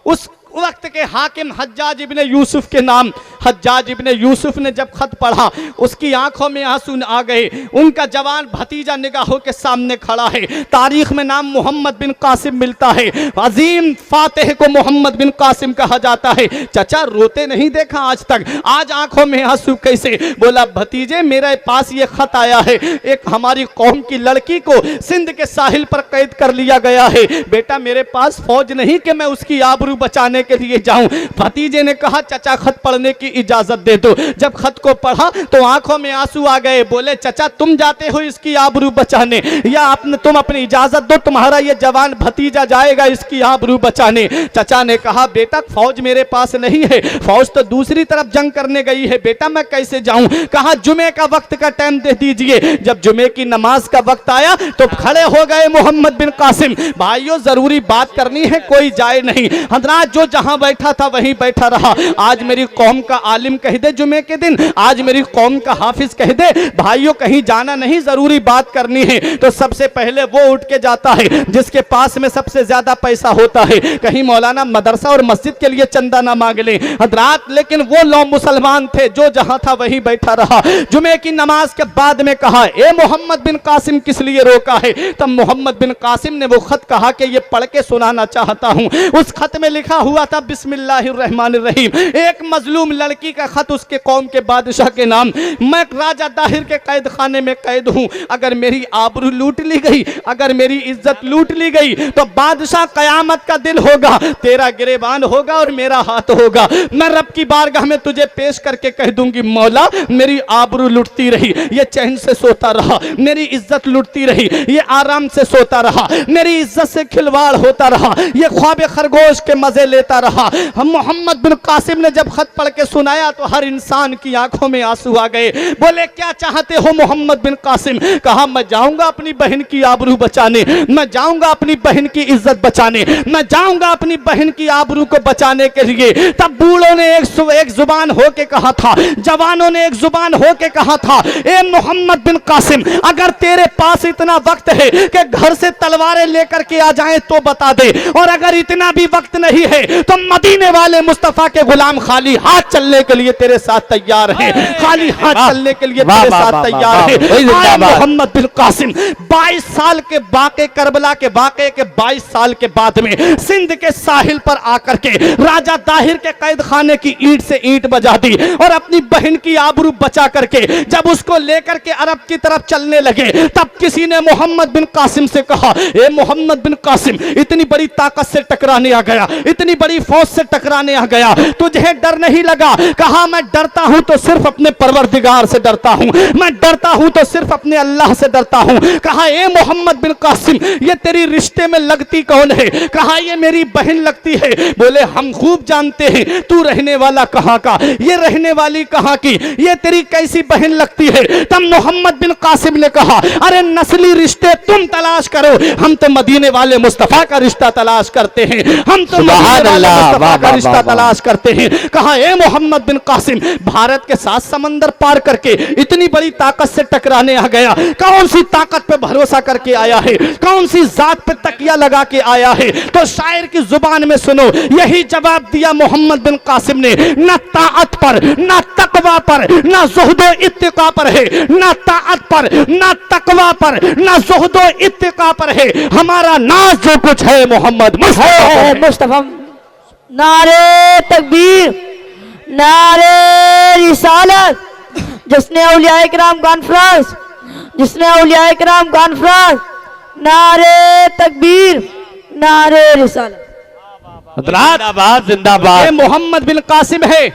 उस वक्त के हाकिम हज्जाज इब्ने यूसुफ के नाम, हज्जाज इब्ने यूसुफ ने जब खत पढ़ा उसकी आंखों में आंसू आ गए। उनका जवान भतीजा निगाहों के सामने खड़ा है। तारीख में नाम मोहम्मद बिन कासिम मिलता है। अजीम फातेह को मोहम्मद बिन कासिम कहा जाता है। चचा रोते नहीं देखा आज तक, आज आंखों में आंसू कैसे? बोला भतीजे मेरे पास ये खत आया है, एक हमारी कौम की लड़की को सिंध के साहिल पर कैद कर लिया गया है। बेटा मेरे पास फौज नहीं कि मैं उसकी आबरू बचाने के लिए जाऊं। भतीजे ने कहा चचा खत पढ़ने की इजाजत दे दो। जब खत को पढ़ा तो आंखों में आंसू आ गए। बोले चचा तुम जाते हो इसकी आबरू बचाने या तुम अपनी इजाजत दो, तुम्हारा ये जवान भतीजा जाएगा इसकी आबरू बचाने। चचा ने कहा बेटा फौज मेरे पास नहीं है, फौज तो दूसरी तरफ जंग करने गई है, बेटा मैं कैसे जाऊं। कहा जुमे का वक्त का टाइम दे दीजिए। जब जुमे की नमाज का वक्त आया तो खड़े हो गए मोहम्मद बिन कासिम। भाइयों जरूरी बात करनी है, कोई जाए नहीं। हजरात जो जहां बैठा था वहीं बैठा रहा। आज मेरी कौम का आलिम कह दे जुमे के दिन, आज मेरी कौम का हाफिज कह दे भाइयों कहीं जाना नहीं, जरूरी बात करनी है, तो सबसे पहले वो उठ के जाता है जिसके पास में सबसे ज्यादा पैसा होता है। कहीं मौलाना मदरसा और मस्जिद के लिए चंदा ना मांग ले हजरात, लेकिन वो लौ मुसलमान थे जो जहां था वहीं बैठा रहा। जुमे की नमाज के बाद में कहा ए मोहम्मद बिन कासिम किस लिए रोका है। तब मोहम्मद बिन कासिम ने वो खत कहा कि ये पढ़ के सुनाना चाहता हूं। उस खत में लिखा हुआ था बिस्मिल्लाहिर्रहमानिर्रहीम, एक मजलूम लड़की का खत उसके कौम के बादशाह के नाम। मैं राजा दाहिर के कैद खाने में कैद हूं, अगर मेरी आबरू लूट ली गई, अगर मेरी इज्जत लूट ली गई तो बादशाह कयामत का दिन होगा, तेरा गिरेबान होगा और मेरा हाथ होगा। मैं रब की बारगाह में तुझे पेश करके कह दूंगी मौला मेरी आबरू लुटती रही, ये चैन से सोता रहा, मेरी इज्जत लुटती रही, ये आराम से सोता रहा, मेरी इज्जत से खिलवाड़ होता रहा, ये ख्वाब खरगोश के मजे लेता रहा। हम मोहम्मद बिन कासिम ने जब खत पढ़ के सुनाया तो हर इंसान की आंखों में आंसू आ गए। बोले क्या चाहते हो मोहम्मद बिन कासिम। कहा मैं जाऊंगा अपनी बहन की आबरू बचाने, मैं जाऊंगा अपनी बहन की इज्जत बचाने, मैं जाऊंगा अपनी बहन की आबरू को बचाने के लिए। तब बूढ़ों ने एक जुबान होके कहा था, जवानों ने एक जुबान होके कहा था ए मोहम्मद बिन कासिम अगर तेरे पास इतना वक्त है कि घर से तलवारें लेकर के आ जाएं तो बता दे, और अगर इतना भी वक्त नहीं है तो मदीने वाले मुस्तफा के गुलाम खाली हाथ चलने के लिए तेरे साथ तैयार है, खाली हाथ चलने के लिए तेरे साथ तैयार है। मोहम्मद बिन कासिम 22 साल के वाक़े, करबला के वाक़े के 22 साल के बाद में सिंध के साहिल पर आकर के राजा दाहिर के कैद खाने की ईंट से ईंट बजा दी और अपनी बहन की आबरू बचा करके जब उसको लेकर के अरब की तरफ चलने लगे तब किसी ने मोहम्मद बिन कासिम से कहा ए मोहम्मद बिन कासिम इतनी बड़ी ताकत से टकराने आ गया, इतनी बड़ी फौज से टकराने आ गया, तुझे डर नहीं लगा। कहा मैं डरता हूं तो सिर्फ अपने परवरदिगार से डरता हूं, मैं डरता हूं तो सिर्फ अपने अल्लाह से डरता हूं। कहा ए मोहम्मद बिन कासिम ये तेरी रिश्ते में लगती कौन है। कहा ये मेरी बहन लगती है। बोले हम खूब जानते हैं तू रहने वाला कहां का, ये रहने वाली कहां की, ये तेरी कैसी बहन लगती है। तब मोहम्मद बिन कासिम ने कहा अरे नस्ली रिश्ते तुम तलाश करो, हम तो मदीने वाले मुस्तफा का रिश्ता तलाश करते हैं, हम तो मदीने वाले मुस्तफा का रिश्ता तलाश करते हैं। कहा ए मोहम्मद बिन कासिम भारत के 7 समंदर पार करके इतनी बड़ी ताकत से टकराने आ गया, कौन सी ताकत पे भरोसा करके आया है, कौन सी जात पे तकिया लगा के आया है। तो शायर की जुबान में सुनो यही जवाब दिया मोहम्मद बिन कासिम ने, न ताअत पर, न तकवा पर, न ज़ुहदो इत्तिका पर है, न ताअत पर, न तकवा पर, न ज़ुहदो इत्तिका पर है, हमारा नाज जो कुछ है मोहम्मद मुस्तफा। नारे तकबीर, नारे रिसालत। जिसने औलियाए किराम कॉन्फ्रेंस, जिसने औलियाए किराम कॉन्फ्रेंस, नारे तकबीर, नारे रिसालत। जिंदाबाद जिंदाबाद। ये मोहम्मद बिन कासिम है।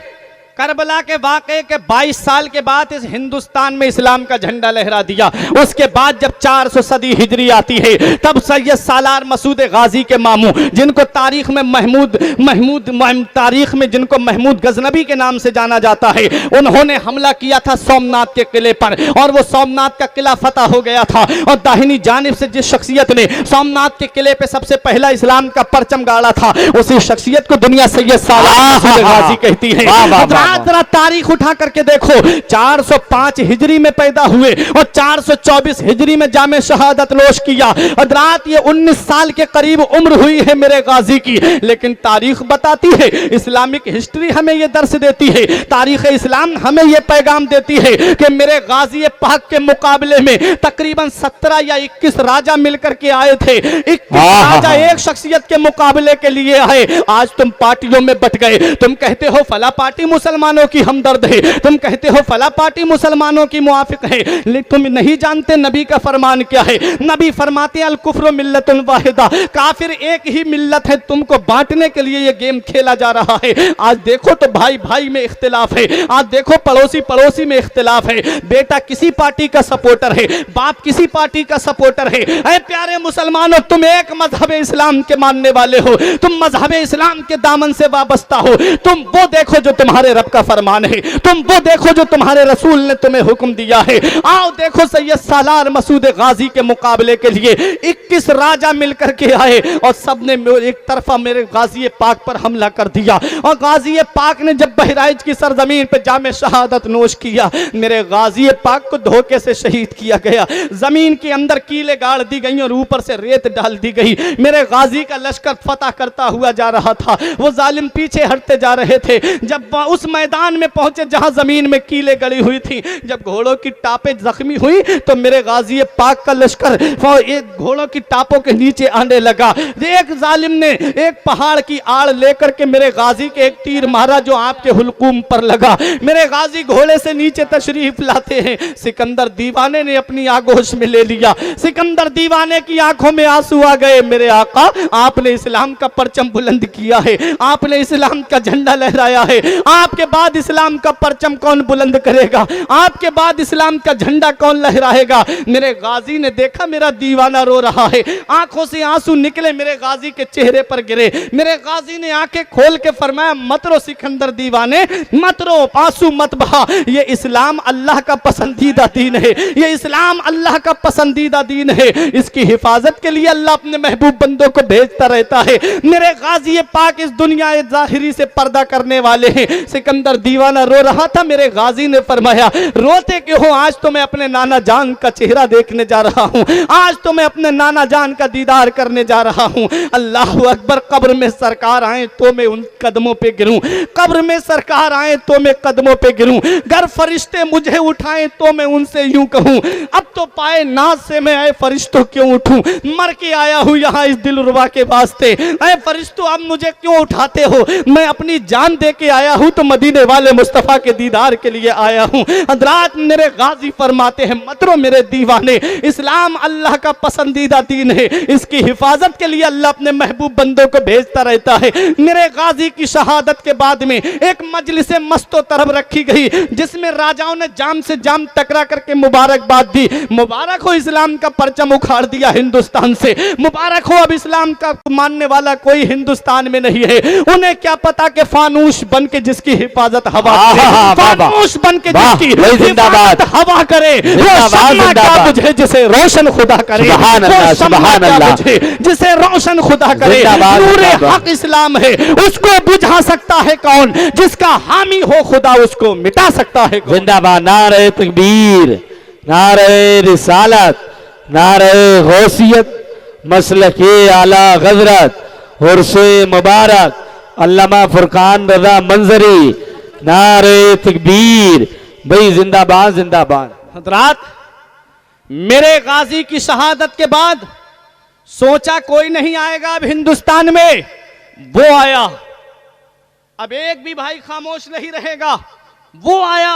करबला के वाक़े के 22 साल के बाद इस हिंदुस्तान में इस्लाम का झंडा लहरा दिया। उसके बाद जब 400 सदी हिजरी आती है तब सैयद सालार मसूद गाजी के मामू जिनको तारीख में तारीख में जिनको महमूद गजनबी के नाम से जाना जाता है, उन्होंने हमला किया था सोमनाथ के किले पर और वो सोमनाथ का किला फतह हो गया था। और दाहिनी जानिब से जिस शख्सियत ने सोमनाथ के किले पे सबसे पहला इस्लाम का परचम गाड़ा था उसी शख्सियत को दुनिया सैयद सालार मसूद गाजी कहती है। जरा तारीख उठा करके देखो 405 हिजरी में पैदा हुए और 424 हिजरी में जामे शहादत नोश किया। हजरात ये 19 साल के करीब उम्र हुई है मेरे गाजी की, लेकिन तारीख बताती है, इस्लामिक हिस्ट्री हमें ये दर्श देती है, तारीख इस्लाम हमें ये पैगाम देती है कि मेरे गाजी पाक के मुकाबले में तकरीबन 17 या 21 राजा मिलकर के आए थे। 21 राजा एक शख्सियत के मुकाबले के लिए आए। आज तुम पार्टियों में बट गए, तुम कहते हो फला पार्टी मुसलमान मुसलमानों की हमदर्द है, तुम कहते हो फला पार्टी मुसलमानों की मुआफिक है, लेकिन तुम नहीं जानते नबी का फरमान क्या है। नबी फरमाते हैं अल कुफ्र मिल्लतुन वाहिदा, काफिर एक ही मिल्लत है, तुमको बांटने के लिए ये गेम खेला जा रहा है। आज देखो तो भाई भाई में इख्तिलाफ है, आज देखो पड़ोसी पड़ोसी में इख्तिलाफ है, बेटा किसी पार्टी का सपोर्टर है, बाप किसी पार्टी का सपोर्टर है। ऐ प्यारे मुसलमानों, तुम एक मजहब इस्लाम के मानने वाले हो, तुम मजहब इस्लाम के दामन से वाबस्ता हो, तुम वो देखो जो तुम्हारे रब का फरमान है, तुम वो देखो जो तुम्हारे रसूल ने तुम्हें हुक्म दिया है। आओ देखो सैयद सालार मसूद गाजी के मुकाबले के लिए 21 राजा मिलकर के आए और सबने एक तरफा मेरे गाजी पाक पर हमला कर दिया, और गाजी पाक ने जब बहराइच की सरजमीन पर जामे शहादत नोश किया, मेरे गाजी पाक को धोखे से शहीद किया गया, जमीन के अंदर कीले गाड़ दी गई और ऊपर से रेत डाल दी गई। मेरे गाजी का लश्कर फतह करता हुआ जा रहा था, वो जालिम पीछे हटते जा रहे थे। जब उस मैदान में पहुंचे जहां जमीन में कीले गड़ी हुई थी, जब घोड़ों की टापें जख्मी हुई तो मेरे गाजी पाक का लश्कर एक घोड़ों की टापों के नीचे आने लगा। एक जालिम ने एक पहाड़ की आड़ लेकर के मेरे गाजी के एक तीर मारा जो आपके हुलकूम पर लगा। मेरे गाजी घोड़े से नीचे तशरीफ लाते हैं, सिकंदर दीवाने ने अपनी आगोश में ले लिया। सिकंदर दीवाने की आंखों में आंसू आ गए। मेरे आका, आपने इस्लाम का परचम बुलंद किया है, आपने इस्लाम का झंडा लहराया है, आपके बाद इस्लाम का परचम कौन बुलंद करेगा, आपके बाद इस्लाम का झंडा कौन लहराएगा। मेरे गाजी ने देखा मेरा दीवाना रो रहा है, आंखों से आंसू निकले, मेरे गाजी के चेहरे पर गिरे। मेरे गाजी ने आंखें खोल के फरमाया, मत रो सिकंदर दीवाने, मत रो, आंसू मत बहा, ये इस्लाम अल्लाह का पसंदीदा दीन है, ये इस्लाम अल्लाह का पसंदीदा दीन है, इसकी हिफाजत के लिए अल्लाह अपने महबूब बंदों को भेजता रहता है। मेरे गाजी पाक इस दुनिया जाहिरी से पर्दा करने वाले हैं। सिकंदर दीवाना रो रहा था, मेरे गाजी ने फरमाया, रोते क्यों हो, आज तो मैं अपने नाना जान का चेहरा देखने जा रहा हूं, आज तो मैं अपने नाना जान का दीदार करने जा रहा हूं। अल्लाह अकबर, कब्र में सरकार आए तो मैं उन कदमों पे गिरूं, कब्र में सरकार आए तो मैं कदमों पे गिरूं, गर फरिश्ते मुझे उठाएं तो मैं उनसे यूं कहूं, अब तो पाए नाज से मैं आए फरिश्तों क्यों उठूं, मर के आया हूं यहां इस दिलरुबा के वास्ते, ऐ फरिश्तों अब मुझे क्यों उठाते हो, मैं अपनी जान दे के आया हूं तो मदीने वाले मुस्तफा के दीदार के लिए आया हूं। हजरात, मेरे गाजी फरमाते हैं, मत रो मेरे दीवाने, इस्लाम अल्लाह का पसंदीदा दीन है, इसकी हिफाजत के लिए अल्लाह अपने महबूब बंदों को भेजता रहता है। मेरे गाजी की शहादत के बाद में एक मजलिस मस्तो तरफ रखी गई, जिसमें राजाओं ने जाम से जाम टकरा करके मुबारकबाद दी। मुबारक हो, इस्लाम का परचम उखाड़ दिया हिंदुस्तान से, मुबारक हो, अब इस्लाम का मानने वाला कोई हिंदुस्तान में नहीं है। उन्हें क्या पता कि फानूस बन के जिसकी हिफाजत हवा करे, फानूस बन के जिसकी हिफाजत हवा करे, वो शम्मा क्या बुझे जिसे रोशन खुदा करे, वो शम्मा क्या बुझे जिसे रोशन खुदा करे। नूरे हक इस्लाम है, उसको बुझा सकता है कौन, जिसका हामी हो खुदा उसको मिटा सकता है कौन। जिंदाबाद, नारे तकबीर, नारे रिसालत, नारे गौसियत, मसलके आला गजरत, हुर्से मुबारक, अल्लामा फुरकान रजा मंजरी, नारे तकबीर, भाई जिंदाबाद जिंदाबाद। हजरात, मेरे गाजी की शहादत के बाद सोचा कोई नहीं आएगा अब हिंदुस्तान में, वो आया। अब एक भी भाई खामोश नहीं रहेगा, वो आया,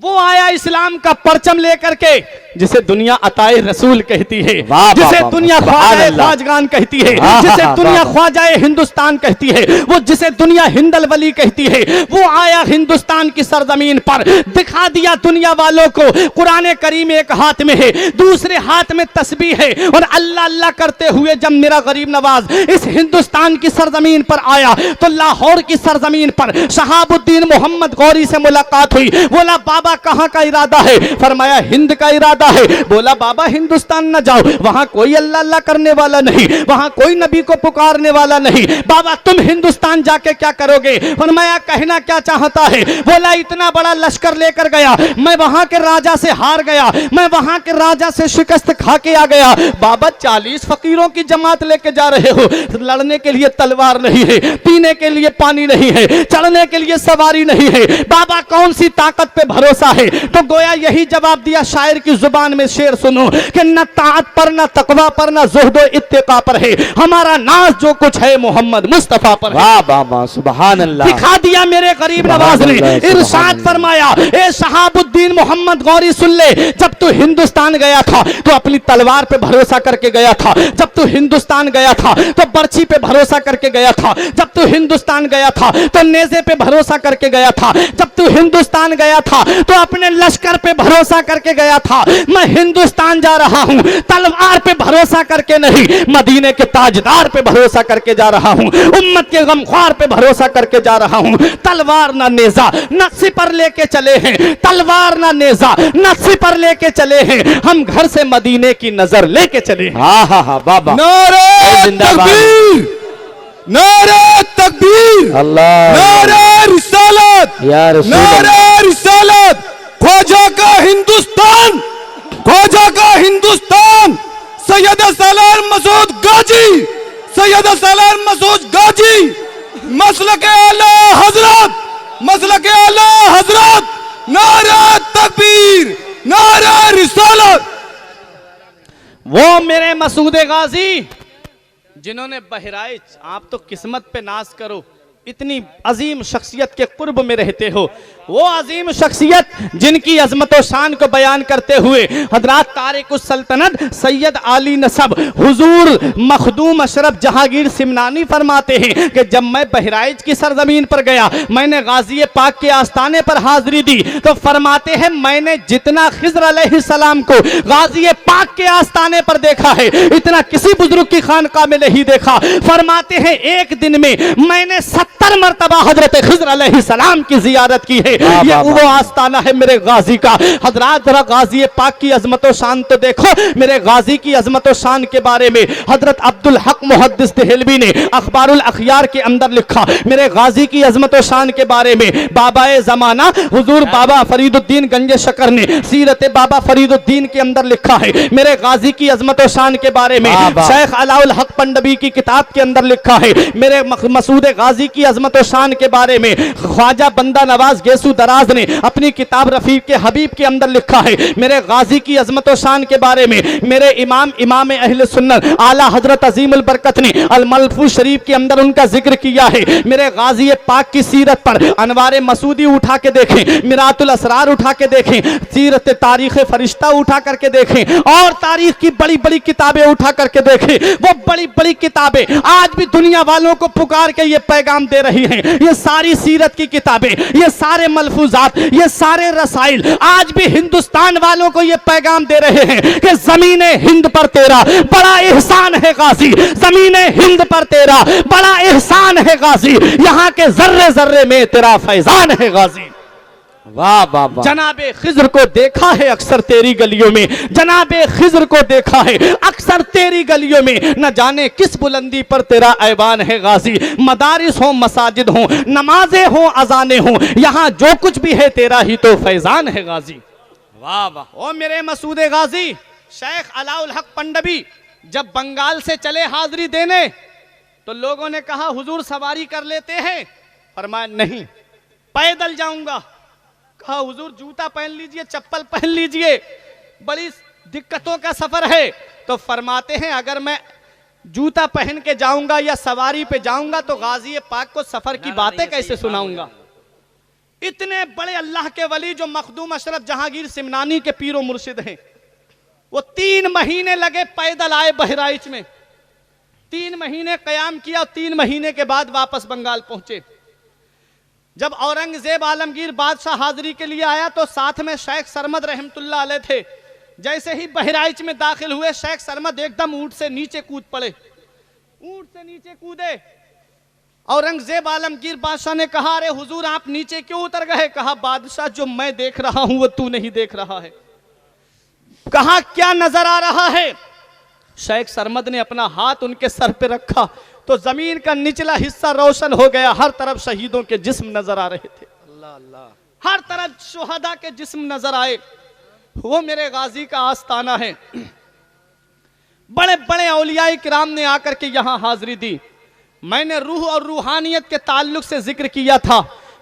वो आया इस्लाम का परचम लेकर के, जिसे दुनिया अताए रसूल कहती है, जिसे दुनिया ख्वाजाए ख्वाजगान कहती है, जिसे दुनिया ख्वाजाए हिंदुस्तान कहती है, वो जिसे दुनिया हिंदल वली कहती है, वो आया हिंदुस्तान की सरजमीन पर, दिखा दिया दुनिया वालों को कुरान करीम एक हाथ में है, दूसरे हाथ में तस्बीह है, और अल्लाह अल्लाह करते हुए जब मेरा गरीब नवाज इस हिंदुस्तान की सरजमीन पर आया तो लाहौर की सरजमीन पर शहाबुद्दीन मोहम्मद गौरी से मुलाकात हुई। बोला, बाबा कहां का इरादा है? फरमाया, हिंद का इरादा है। बोला, बाबा हिंदुस्तान न जाओ, वहां कोई अल्लाह अल्लाह करने वाला नहीं, वहां कोई नबी को पुकारने वाला नहीं। बाबा तुम हिंदुस्तान जाके क्या करोगे? फरमाया, कहना क्या चाहता है? बोला, इतना बड़ा लश्कर लेकर गया, मैं वहां के राजा से हार गया, मैं वहां के राजा से शिकस्त खा के आ गया। बाबा 40 फकीरों की जमात लेके जा रहे हो, लड़ने के लिए तलवार नहीं है, पीने के लिए पानी नहीं है, चढ़ने के लिए सवारी नहीं है, बाबा कौन सी ताकत पे भरोसा है? तो गोया यही जवाब दिया शायर की जुबान में शेर सुनो कि न ताअत पर, न तकवा पर, न ज़ुहद व इत्तिका पर है, हमारा नाज जो कुछ है मोहम्मद मुस्तफा पर है। वाह वाह वाह, सुभान अल्लाह। दिखा दिया मेरे गरीब नवाज ने, इरशाद फरमाया, ए शहाबुद्दीन मोहम्मद गौरी सुन ले, जब तू हिंदुस्तान गया था तो अपनी तलवार पे भरोसा करके गया था, जब तू हिंदुस्तान गया था तो बर्छी पे भरोसा करके गया था, जब तू हिंदुस्तान गया था तो नेज़े पे भरोसा करके गया था, जब तू हिंदुस्तान गया था तो अपने लश्कर पे भरोसा करके गया था। मैं हिंदुस्तान जा रहा हूं तलवार पे भरोसा करके नहीं, मदीने के ताजदार पे भरोसा करके जा रहा हूं, उम्मत के गमख्वार पे भरोसा करके जा रहा हूं। तलवार ना नेजा ना सिपर लेके चले हैं, तलवार ना नेजा ना सिपर लेके चले हैं, हम घर से मदीने की नजर लेके चले हैं। हाँ हाँ हाँ बाबा, नारे जिंदाबाद। तकबीर, नारे तकबीर, अल्लाह, नारे रिसालत, या रसूल अल्लाह। नारे रिसालत। ख्वाजा का हिंदुस्तान, ख्वाजा का हिंदुस्तान, सैयद सलार मसूद गाजी, सैयद सलार मसूद गाजी, मसलक आला हजरत, मसलक आला हजरत, नारा तकबीर, नारा रिसालत। वो मेरे मसूदे गाजी जिन्होंने बहराइच, आप तो किस्मत पे नाज करो, इतनी अजीम शख्सियत के कुर्ब में रहते हो, वो अजीम शख्सियत जिनकी अजमत व शान को बयान करते हुए हजरात तारिक उस सल्तनत सैयद आली नसब हुजूर मखदूम अशरफ जहांगीर सिमनानी फरमाते हैं कि जब मैं बहराइच की सरजमीन पर गया, मैंने गाजी पाक के आस्थाने पर हाजिरी दी, तो फरमाते हैं मैंने जितना खिज़र अलैहिस्सलाम को गाजी पाक के आस्थाने पर देखा है, इतना किसी बुजुर्ग की खानका में नहीं देखा। फरमाते हैं एक दिन में मैंने 70 मरतबा हजरत खिज़र अलैहिस्सलाम की जियारत की है। ये वो आस्थाना है मेरे गाजी का। हजरात जरा गाजी पाक की अजमत व शान तो देखो, मेरे गाजी की अजमत व शान के बारे में हजरत अब्दुल हक मुहद्दिस देहलवी ने अखबारुल अखयार के अंदर लिखा। मेरे गाजी की अजमत व शान के बारे में बाबाए जमाना हुजूर बाबा फरीदुद्दीन गंज शकर ने सीरत बाबा फरीदुद्दीन के अंदर लिखा है। मेरे गाजी की अजमत व शान के बारे में शेख अलाउल हक पंडवी की किताब के अंदर लिखा है। मेरे मसूद गाजी की अजमत व शान के बारे में ख्वाजा बंदा नवाज गेसू दराज ने अपनी किताब रफीक के हबीब के अंदर लिखा है। मेरे गाजी की अजमत व शान के बारे में मेरे इमाम अहले सुन्नत आला हजरत अजीमुल बरकत ने अल मलफूज शरीफ के अंदर उनका जिक्र किया है। मेरे गाजी पाक की सीरत पर अनवारे मसूदी उठा के देखें, मिरातुल असरार उठा के देखें, सीरत तारीख फरिश्ता उठा करके देखें, और तारीख की बड़ी बड़ी किताबें उठा करके देखें। वो बड़ी बड़ी किताबें आज भी दुनिया वालों को पुकार के ये पैगाम दे रही हैं। ये सारी सीरत की किताबें, ये सारे मलफूजात, ये सारे रसाइल आज भी हिंदुस्तान वालों को ये पैगाम दे रहे हैं कि ज़मीने हिंद पर तेरा बड़ा एहसान है गाजी, ज़मीने हिंद पर तेरा बड़ा एहसान है गाजी, यहाँ के जर्रे जर्रे में तेरा फैजान है गाजी। वाह वाह वाह। जनाबे खिज़र को देखा है अक्सर तेरी गलियों में, जनाबे खिज़र को देखा है अक्सर तेरी गलियों में, न जाने किस बुलंदी पर तेरा ऐवान है गाजी। मदारिस हो मसाजिद हो नमाजें हो अजाने हो, यहाँ जो कुछ भी है तेरा ही तो फैजान है गाजी। वाह वाह। ओ मेरे मसूदे गाजी शेख अलाउल हक पंडवी जब बंगाल से चले हाजिरी देने, तो लोगों ने कहा हुजूर सवारी कर लेते हैं, फरमाया नहीं पैदल जाऊंगा। कहा हुजूर जूता पहन लीजिए, चप्पल पहन लीजिए, बड़ी दिक्कतों का सफर है। तो फरमाते हैं अगर मैं जूता पहन के जाऊंगा या सवारी पे जाऊंगा तो गाजी पाक को सफर की बातें कैसे सुनाऊंगा। इतने बड़े अल्लाह के वली जो मखदूम अशरफ जहांगीर सिमनानी के पीरो मुर्शिद हैं, वो 3 महीने लगे पैदल आए बहराइच में, 3 महीने कयाम किया, 3 महीने के बाद वापस बंगाल पहुंचे। जब औरंगजेब आलमगीर बादशाह हाजिरी के लिए आया तो साथ में शेख सरमद रहमतुल्लाह अलैह थे। जैसे ही बहराइच में दाखिल हुए शेख सरमद एकदम ऊंट से नीचे कूद पड़े, ऊंट से नीचे कूदे। औरंगजेब आलमगीर बादशाह ने कहा अरे हुजूर आप नीचे क्यों उतर गए। कहा बादशाह जो मैं देख रहा हूं वो तू नहीं देख रहा है। कहा क्या नजर आ रहा है। शेख सरमद ने अपना हाथ उनके सर पे रखा तो जमीन का निचला हिस्सा रोशन हो गया, हर तरफ शहीदों के जिस्म नजर आ रहे थे। अल्लाह अल्लाह। हर तरफ शुहदा के जिस्म नजर आए। वो मेरे गाजी का आस्थाना है। बड़े बड़े औलियाए किराम ने आकर के यहाँ हाजिरी दी। मैंने रूह और रूहानियत के ताल्लुक से जिक्र किया था।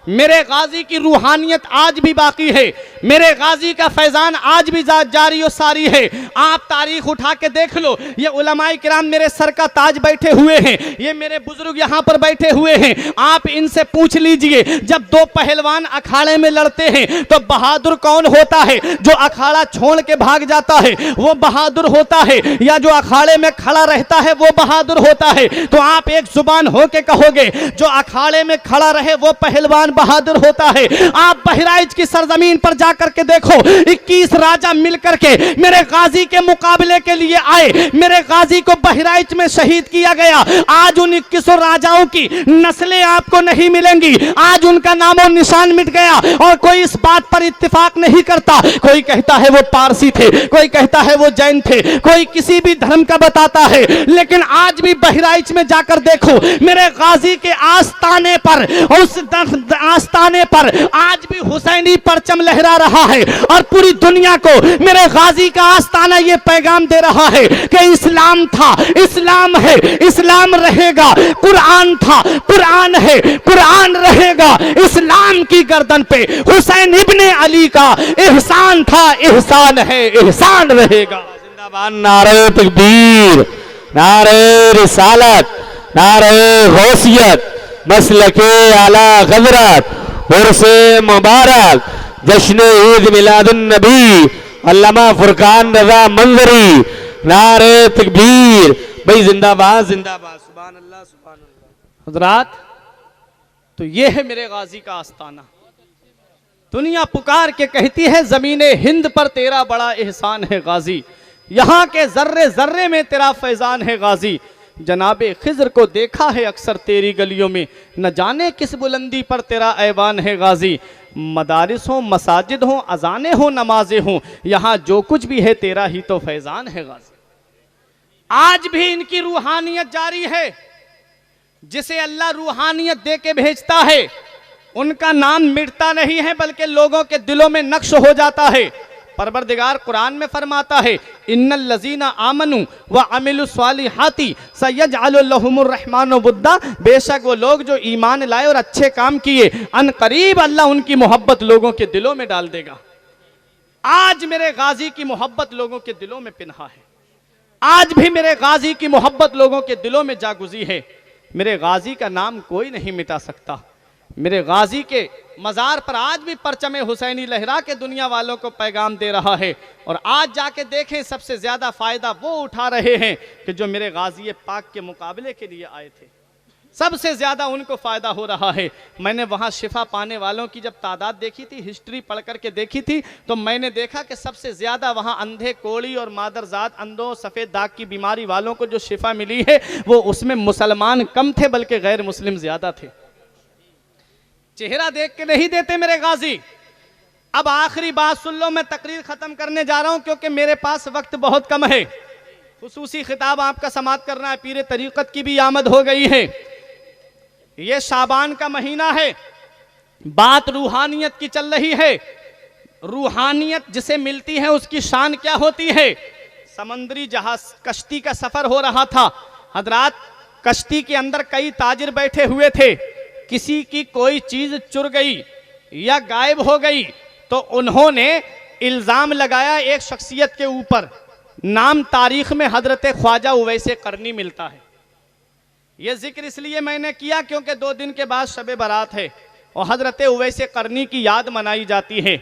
मेरे गाजी की रूहानियत आज भी बाकी है, मेरे गाजी का फैजान आज भी जारी और सारी है। आप तारीख उठा के देख लो, ये उलमाए किराम मेरे सर का ताज बैठे हुए हैं, ये मेरे बुजुर्ग यहाँ पर बैठे हुए हैं। आप इनसे पूछ लीजिए, जब दो पहलवान अखाड़े में लड़ते हैं तो बहादुर कौन होता है? जो अखाड़ा छोड़ के भाग जाता है वो बहादुर होता है, या जो अखाड़े में खड़ा रहता है वो बहादुर होता है? तो आप एक जुबान होके कहोगे जो अखाड़े में खड़ा रहे वो पहलवान बहादुर होता है। आप बहराइच की सरजमीन पर जाकर के देखो, 21 राजा मिलकर के मेरे गाजी के मुकाबले के लिए आए, मेरे गाजी को बहराइच में शहीद किया गया। आज उन 21 राजाओं की नस्लें आपको नहीं मिलेंगी, आज उनका नामो निशान मिट गया और कोई इस बात पर इत्तेफाक नहीं करता। कोई कहता है वो पारसी थे, कोई कहता है वो जैन थे, कोई किसी भी धर्म का बताता है, लेकिन आज भी बहराइच में जाकर देखो, मेरे गाजी के आस्ताने पर, उस आस्ताने पर आज भी हुसैनी परचम लहरा रहा है और पूरी दुनिया को मेरे गाजी का आस्ताना ये पैगाम दे रहा है कि इस्लाम था, इस्लाम है, इस्लाम रहेगा। कुरान था, कुरान है, कुरान रहेगा। इस्लाम की गर्दन पे हुसैन इब्ने अली का एहसान था, एहसान है, एहसान रहेगा। जिंदाबाद। नारे तकबीर, नारे रिसालत, नारे गौसियत, मसलके आला गजरत, उर्से मुबारक, जश्न ईद मिलादुन नबी, अल्लामा फुरकान रजा मंजरी, नारे तकबीर। भाई जिंदाबाद, जिंदाबाद, सुभान अल्लाह, सुभान अल्लाह। हजरात, तो ये है मेरे गाजी का आस्ताना। दुनिया पुकार के कहती है ज़मीने हिंद पर तेरा बड़ा एहसान है गाजी, यहाँ के जर्रे जर्रे में तेरा फैजान है गाजी। जनाबे खिज़र को देखा है अक्सर तेरी गलियों में, न जाने किस बुलंदी पर तेरा ऐवान है गाजी। मदारिस हो, मसाजिद हो, अजाने हो, नमाजें हो, यहाँ जो कुछ भी है तेरा ही तो फैजान है गाजी। आज भी इनकी रूहानियत जारी है। जिसे अल्लाह रूहानियत दे के भेजता है उनका नाम मिटता नहीं है, बल्कि लोगों के दिलों में नक्श हो जाता है। परवरदिगार कुरान में फरमाता है, इन्नल लजीना आमनु व अमिलुस सालिहाती सयजअलु लहुमुर रहमानु वुद्दा, बेशक वो लोग जो ईमान लाए और अच्छे काम किए, अन करीब अल्लाह उनकी मोहब्बत लोगों के दिलों में डाल देगा। आज मेरे गाजी की मोहब्बत लोगों के दिलों में पिन्हा है, आज भी मेरे गाजी की मोहब्बत लोगों के दिलों में जागुजी है। मेरे गाजी का नाम कोई नहीं मिटा सकता। मेरे गाजी के मज़ार पर आज भी परचमे हुसैनी लहरा के दुनिया वालों को पैगाम दे रहा है। और आज जाके देखें, सबसे ज़्यादा फ़ायदा वो उठा रहे हैं कि जो मेरे गाजी पाक के मुकाबले के लिए आए थे, सबसे ज़्यादा उनको फ़ायदा हो रहा है। मैंने वहाँ शिफा पाने वालों की जब तादाद देखी थी, हिस्ट्री पढ़ करके देखी थी, तो मैंने देखा कि सबसे ज़्यादा वहाँ अंधे, कोड़ी और मादरजात, अंधों, सफ़ेद दाग की बीमारी वालों को जो शिफा मिली है वो उसमें मुसलमान कम थे बल्कि गैर मुस्लिम ज़्यादा थे। चेहरा देख के नहीं देते मेरे गाजी। अब आखिरी बात सुन लो, मैं तकरीर ख़त्म करने जा रहा हूँ क्योंकि मेरे पास वक्त बहुत कम है। खुसूसी खिताब आपका समात करना है, पीरे तरीक़त की भी आमद हो गई है। ये शाबान का महीना है, बात रूहानियत की चल रही है। रूहानियत जिसे मिलती है उसकी शान क्या होती है। समंदरी जहाज, कश्ती का सफर हो रहा था हजरात, कश्ती के अंदर कई ताजिर बैठे हुए थे। किसी की कोई चीज चुर गई या गायब हो गई तो उन्होंने इल्जाम लगाया एक शख्सियत के ऊपर। नाम तारीख में हजरत ख्वाजा उवैसे करनी मिलता है। यह जिक्र इसलिए मैंने किया क्योंकि 2 दिन के बाद शब बारात है और हजरत उवैसे करनी की याद मनाई जाती है।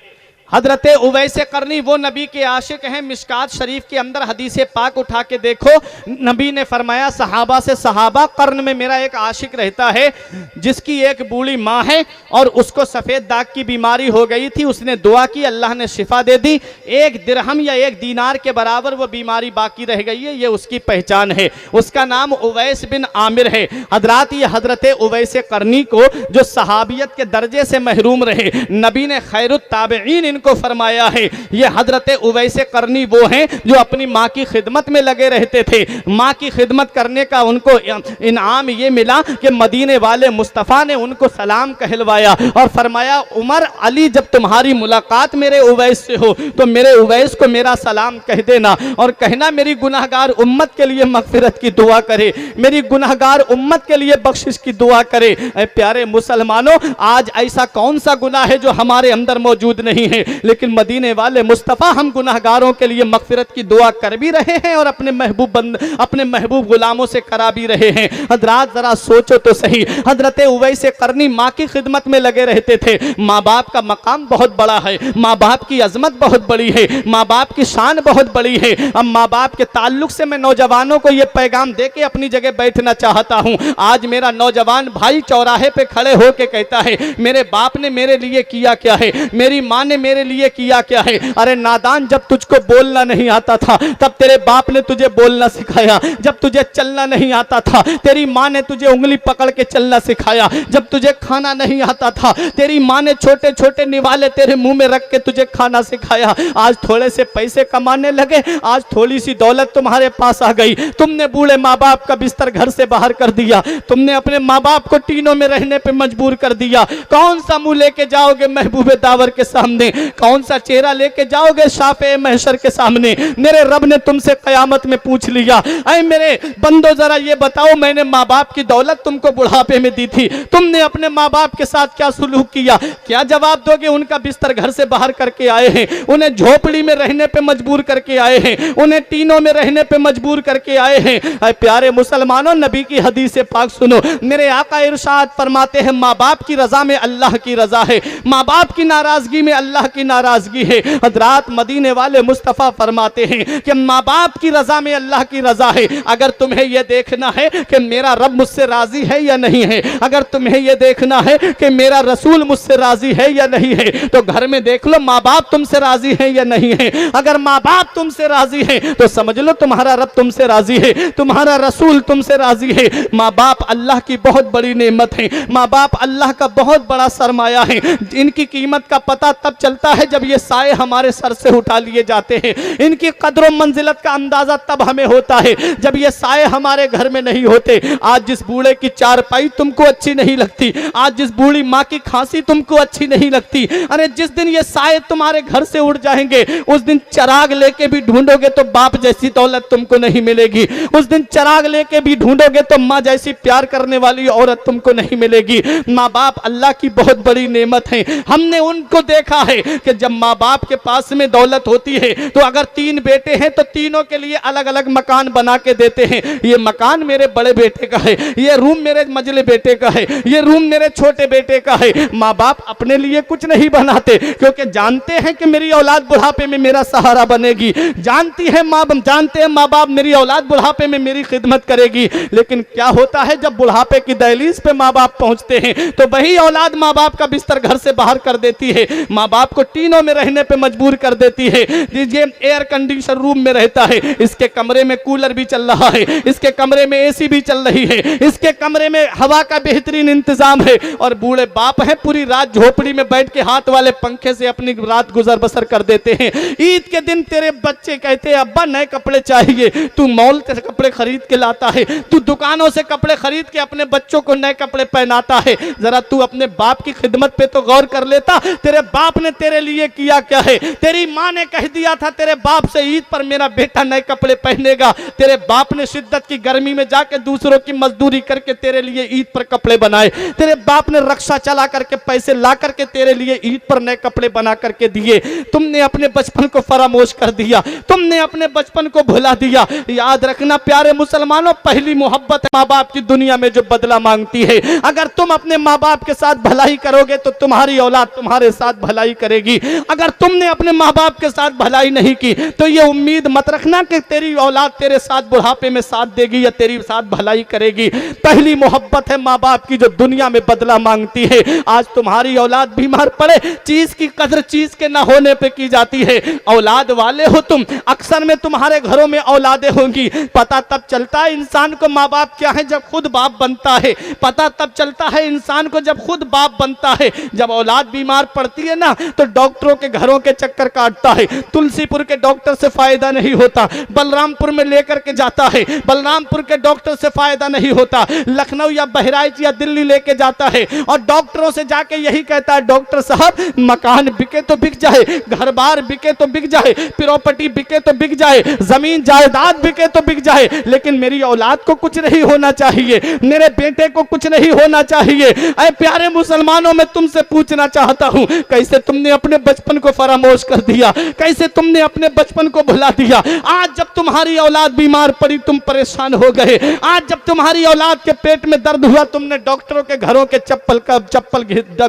हजरत उवैसे करनी वो नबी के आशिक हैं। मिशकात शरीफ के अंदर हदीस पाक उठा के देखो, नबी ने फरमाया सहाबा से, सहाबा कर्न में मेरा एक आशिक रहता है जिसकी एक बूढ़ी माँ है और उसको सफ़ेद दाग की बीमारी हो गई थी। उसने दुआ की, अल्लाह ने शिफा दे दी। 1 दिरहम या 1 दीनार के बराबर वो बीमारी बाकी रह गई है। ये उसकी पहचान है, उसका नाम उवैस बिन आमिर है। हजरात, ये हजरत उवैसे करनी को जो सहाबियत के दर्जे से महरूम रहे, नबी ने खैरुत ताबईन को फरमाया है। ये हजरत उवैस करनी वो हैं जो अपनी माँ की खिदमत में लगे रहते थे। माँ की खिदमत करने का उनको इनाम ये मिला कि मदीने वाले मुस्तफ़ा ने उनको सलाम कहलवाया और फरमाया, उमर अली जब तुम्हारी मुलाकात मेरे उवैस से हो तो मेरे उवैस को मेरा सलाम कह देना और कहना मेरी गुनाहगार उम्मत के लिए मगफिरत की दुआ करे, मेरी गुनाहगार उम्मत के लिए बख्शिश की दुआ करे। ऐ प्यारे मुसलमानों, आज ऐसा कौन सा गुनाह है जो हमारे अंदर मौजूद नहीं है, लेकिन मदीने वाले मुस्तफ़ा हम गुनाहगारों के लिए मगफिरत की दुआ कर भी रहे हैं और अपने महबूब गुलामों से करा भी रहे हैं। हजरात जरा सोचो तो सही, हजरत उवैस करनी माँ की खिदमत में लगे रहते थे। माँ बाप का मकाम बहुत बड़ा है, माँ बाप की अजमत बहुत बड़ी है, माँ बाप की शान बहुत बड़ी है। अब माँ बाप के ताल्लुक से मैं नौजवानों को यह पैगाम दे के अपनी जगह बैठना चाहता हूँ। आज मेरा नौजवान भाई चौराहे पे खड़े होके कहता है मेरे बाप ने मेरे लिए किया क्या है, मेरी माँ ने मेरे लिए किया क्या है। अरे नादान, जब तुझको बोलना नहीं आता था तब तेरे बाप ने तुझे बोलना सिखाया, जब तुझे चलना नहीं आता था तेरी माँ ने तुझे उंगली पकड़ के चलना सिखाया, जब तुझे खाना नहीं आता था तेरी माँ ने छोटे छोटे निवाले तेरे मुंह में रख के तुझे खाना सिखाया। आज थोड़े से पैसे कमाने लगे, आज थोड़ी सी दौलत तुम्हारे पास आ गई, तुमने बूढ़े माँ बाप का बिस्तर घर से बाहर कर दिया, तुमने अपने माँ बाप को टीनों में रहने पे मजबूर कर दिया। कौन सा मुंह लेके जाओगे महबूबे दावर के सामने, कौन सा चेहरा लेके जाओगे शाफे महशर के सामने। मेरे रब ने तुमसे कयामत में पूछ लिया, ऐ मेरे बंदो जरा ये बताओ, मैंने माँ बाप की दौलत तुमको बुढ़ापे में दी थी, तुमने अपने माँ बाप के साथ क्या सुलूक किया? क्या जवाब दोगे? उनका बिस्तर घर से बाहर करके आए हैं, उन्हें झोपड़ी में रहने पे मजबूर करके आए हैं, उन्हें टीनों में रहने पे मजबूर करके आए हैं। ऐ प्यारे मुसलमानों, नबी की हदीस पाक सुनो। मेरे आका इरशाद फरमाते हैं माँ बाप की रजा में अल्लाह की रजा है, माँ बाप की नाराजगी में अल्लाह की नाराजगी है। हजरात मदीने वाले मुस्तफ़ा फरमाते हैं कि माँ बाप की रजा में अल्लाह की रजा है। अगर तुम्हें यह देखना है कि मेरा रब मुझसे राजी है या नहीं है, अगर तुम्हें यह देखना है कि मेरा रसूल मुझसे राजी है या नहीं है, तो घर में देख लो माँ बाप तुमसे राजी है या नहीं है। अगर माँ बाप तुमसे राजी है तो समझ लो तुम्हारा रब तुमसे राजी है, तुम्हारा रसूल तुमसे राजी है। माँ बाप अल्लाह की बहुत बड़ी नेमत है, माँ बाप अल्लाह का बहुत बड़ा सरमाया है। इनकी कीमत का पता तब चलता है जब ये साए हमारे सर से उठा लिए जाते हैं। इनकी कदर मंजिलत का अंदाजा तब हमें होता है जब ये साए हमारे घर में नहीं होते। आज जिस बूढ़े की चारपाई तुमको अच्छी नहीं लगती, आज जिस बूढ़ी माँ की खांसी तुमको अच्छी नहीं लगती, अरे जिस दिन ये साए तुम्हारे घर से उड़ जाएंगे उस दिन चराग लेके भी ढूंढोगे तो बाप जैसी दौलत तुमको नहीं मिलेगी, उस दिन चराग लेके भी ढूंढोगे तो माँ जैसी प्यार करने वाली औरत तुमको नहीं मिलेगी। माँ बाप अल्लाह की बहुत बड़ी नेमत है। हमने उनको देखा है कि जब माँ बाप के पास में दौलत होती है तो अगर 3 बेटे हैं तो तीनों के लिए अलग अलग मकान बना के देते हैं। ये मकान मेरे बड़े बेटे का है, ये रूम मेरे मजले बेटे का है, ये रूम मेरे छोटे बेटे का है। माँ बाप अपने लिए कुछ नहीं बनाते क्योंकि जानते हैं कि मेरी औलाद बुढ़ापे में मेरा सहारा बनेगी, जानते हैं माँ बाप मेरी औलाद बुढ़ापे में मेरी खिदमत करेगी। लेकिन क्या होता है जब बुढ़ापे की दहलीज पे माँ बाप पहुंचते हैं तो वही औलाद माँ बाप का बिस्तर घर से बाहर कर देती है, माँ बाप को टीनों में रहने पे मजबूर कर देती है। ये एयर कंडीशन रूम में रहता है, इसके कमरे में कूलर भी चल रहा है, इसके कमरे में एसी भी चल रही है, इसके कमरे में हवा का बेहतरीन इंतजाम है, और बूढ़े बाप हैं पूरी रात झोपड़ी में बैठ के हाथ वाले पंखे से अपनी रात गुजर बसर कर देते हैं। ईद के दिन तेरे बच्चे कहते हैं अब्बा नए कपड़े चाहिए, तू मॉल से कपड़े खरीद के लाता है, तू दुकानों से कपड़े खरीद के अपने बच्चों को नए कपड़े पहनाता है। जरा तू अपने बाप की खिदमत पे तो गौर कर लेता, तेरे बाप ने तेरे लिए किया क्या है। तेरी माँ ने कह दिया था तेरे बाप से ईद पर मेरा बेटा नए कपड़े पहनेगा, तेरे बाप ने शिद्दत की गर्मी में जाके दूसरों की मजदूरी करके तेरे लिए ईद पर कपड़े बनाए, तेरे बाप ने रक्षा चला करके पैसे ला करके तेरे लिए ईद पर नए कपड़े बना करके दिए। तुमने अपने बचपन को फरामोश कर दिया, तुमने अपने बचपन को भुला दिया। याद रखना प्यारे मुसलमानों, पहली मोहब्बत है माँ बाप की दुनिया में जो बदला मांगती है। अगर तुम अपने माँ बाप के साथ भलाई करोगे तो तुम्हारी औलाद तुम्हारे साथ भलाई करेगी। अगर तुमने अपने माँ बाप के साथ भलाई नहीं की तो ये उम्मीद मत रखना कि तेरी औलाद तेरे साथ बुढ़ापे में साथ देगी या तेरी साथ भलाई करेगी। पहली मोहब्बत है माँ बाप की जो दुनिया में बदला मांगती है। आज तुम्हारी औलाद बीमार पड़े, चीज की कदर चीज के ना होने पे की जाती है। औलाद वाले हो तुम, अक्सर में तुम्हारे घरों में औलादें होंगी। पता तब चलता है इंसान को माँ बाप क्या है जब खुद बाप बनता है, पता तब चलता है इंसान को जब खुद बाप बनता है। जब औलाद बीमार पड़ती है ना तो तो डॉक्टरों के घरों के चक्कर काटता है, तुलसीपुर के डॉक्टर से फायदा नहीं होता, बलरामपुर में लेकर के जाता है, बलरामपुर के डॉक्टर से फायदा नहीं होता, लखनऊ या बहराइच या दिल्ली लेके जाता है और डॉक्टरों से जाके यही कहता है डॉक्टर साहब मकान बिके तो बिक जाए, घर बार बिके तो बिक जाए, प्रॉपर्टी बिके तो बिक जाए, जमीन जायदाद बिके तो बिक जाए, लेकिन मेरी औलाद को कुछ नहीं होना चाहिए, मेरे बेटे को कुछ नहीं होना चाहिए। ऐ प्यारे मुसलमानों, मैं तुमसे पूछना चाहता हूं, कैसे तुमने अपने बचपन को फरामोश कर दिया, कैसे तुमने अपने बचपन को भुला दिया। आज जब तुम्हारी औलाद बीमार पड़ी तुम परेशान हो गए, आज जब तुम्हारी औलाद के पेट में दर्द हुआ तुमने डॉक्टरों के घरों के